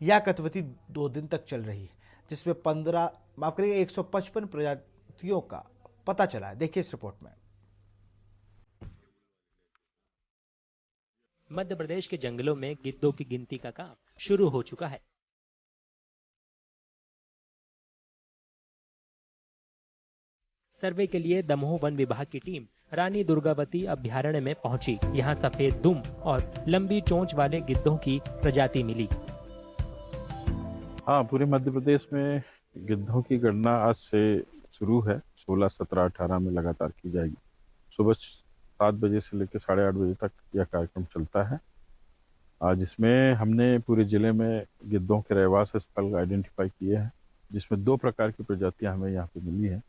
यह गतिविधि 2 दिन तक चल रही है, जिसमें 155 प्रजातियों का पता चला है। देखिए इस रिपोर्ट में। मध्य प्रदेश के जंगलों में गिद्धों की गिनती का काम शुरू हो चुका है। सर्वे के लिए दमोह वन विभाग की टीम रानी दुर्गावती अभयारण्य में पहुंची। यहां सफेद दुम और लंबी चोंच वाले गिद्धों की प्रजाति मिली। हाँ, पूरे मध्य प्रदेश में गिद्धों की गणना आज से शुरू है। 16, 17, 18 में लगातार की जाएगी। सुबह 7 बजे से लेकर 8:30 बजे तक यह कार्यक्रम चलता है। आज इसमें हमने पूरे जिले में गिद्धों के रहवास स्थल आइडेंटिफाई किए हैं, जिसमें 2 प्रकार की प्रजातियां हमें यहाँ पे मिली हैं।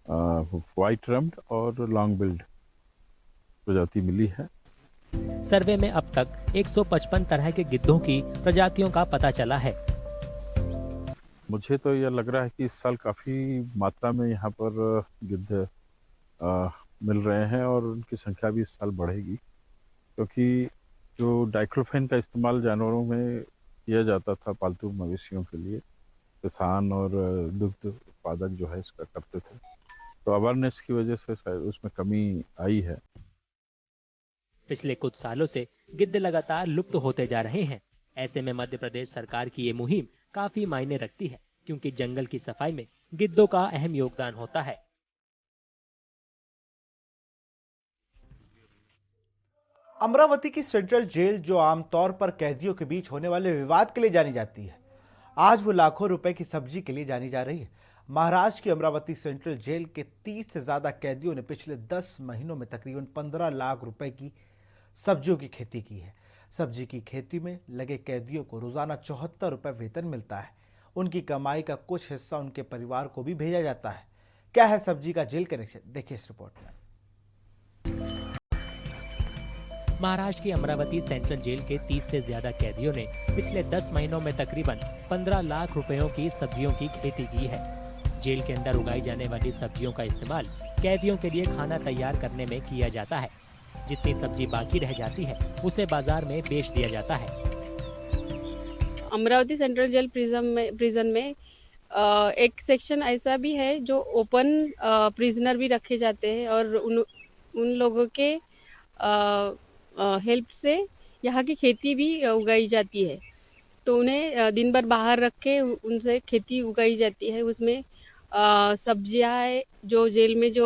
व्हाइट रम्ड और लॉन्ग बिल्ड प्रजाति मिली है। सर्वे में अब तक 155 तरह के गिद्धों की प्रजातियों का पता चला है। मुझे तो यह लग रहा है कि इस साल काफी मात्रा में यहाँ पर गिद्ध मिल रहे हैं और उनकी संख्या भी इस साल बढ़ेगी, क्योंकि जो डाइक्लोफेन का इस्तेमाल जानवरों में किया जाता था पालतू मवेशियों के लिए, किसान और दुग्ध उत्पादक जो है इसका करते थे, तो अवेयरनेस की वजह से शायद उसमें कमी आई है। पिछले कुछ सालों से गिद्ध लगातार लुप्त होते जा रहे हैं। ऐसे में मध्य प्रदेश सरकार की ये मुहिम काफी मायने रखती है, क्योंकि जंगल की सफाई में गिद्धों का अहम योगदान होता है। अमरावती की सेंट्रल जेल, जो आमतौर पर कैदियों के बीच होने वाले विवाद के लिए जानी जाती है, आज वो लाखों रुपए की सब्जी के लिए जानी जा रही है। महाराष्ट्र की अमरावती सेंट्रल जेल के 30 से ज्यादा कैदियों ने पिछले 10 महीनों में तकरीबन 15 लाख रुपए की सब्जियों की खेती की है। सब्जी की खेती में लगे कैदियों को रोजाना 74 रुपए वेतन मिलता है। उनकी कमाई का कुछ हिस्सा उनके परिवार को भी भेजा जाता है। क्या है सब्जी का जेल कनेक्शन, देखिए इस रिपोर्ट में। महाराष्ट्र की अमरावती सेंट्रल जेल के 30 से ज्यादा कैदियों ने पिछले 10 महीनों में तकरीबन 15 लाख रुपयों की सब्जियों की खेती की है। जेल के अंदर उगाई जाने वाली सब्जियों का इस्तेमाल कैदियों के लिए खाना तैयार करने में किया जाता है। जितनी सब्जी बाकी रह जाती है उसे बाजार में बेच दिया जाता है। अमरावती सेंट्रल जेल प्रिजन में एक सेक्शन ऐसा भी है जो ओपन प्रिजनर भी रखे जाते हैं और उन लोगों के हेल्प से यहाँ की खेती भी उगाई जाती है। तो उन्हें दिन भर बाहर रख के उनसे खेती उगाई जाती है। उसमें सब्जियाँ जो जेल में जो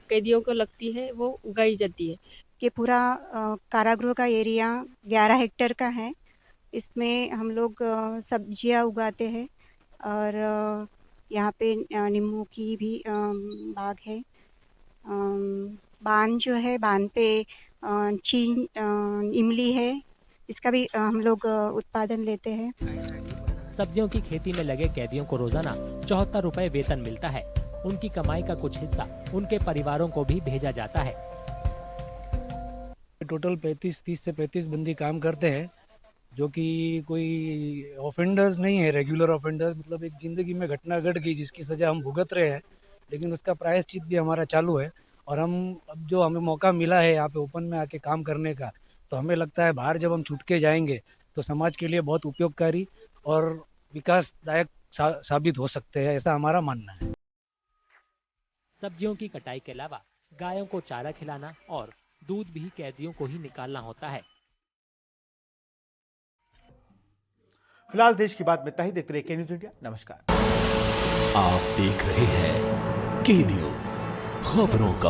कैदियों को लगती है वो उगाई जाती है। कि पूरा कारागृह का एरिया 11 हेक्टेयर का है। इसमें हम लोग सब्जियां उगाते हैं और यहाँ पे नींबू की भी बाग है। बान जो है, बान पे इमली है, इसका भी हम लोग उत्पादन लेते हैं। सब्जियों की खेती में लगे कैदियों को रोजाना 74 रुपए वेतन मिलता है। उनकी कमाई का कुछ हिस्सा उनके परिवारों को भी भेजा जाता है। टोटल 30 से 35 बंदी काम करते हैं, जो कि कोई ऑफेंडर्स नहीं है, रेगुलर ऑफेंडर्स। मतलब एक जिंदगी में घटना घट गई जिसकी सजा हम भुगत रहे हैं, लेकिन उसका प्रायश्चित भी हमारा चालू है। और हम अब जो हमें मौका मिला है यहाँ पे ओपन में आके काम करने का, तो हमें लगता है बाहर जब हम छूट के जाएंगे तो समाज के लिए बहुत उपयोगकारी और विकासदायक साबित हो सकते हैं, ऐसा हमारा मानना है। सब्जियों की कटाई के अलावा गायों को चारा खिलाना और दूध भी कैदियों को ही निकालना होता है। फिलहाल देश की बात में इतना ही। देखते रहिए के न्यूज़ इंडिया। नमस्कार। आप देख रहे हैं के न्यूज़, खबरों का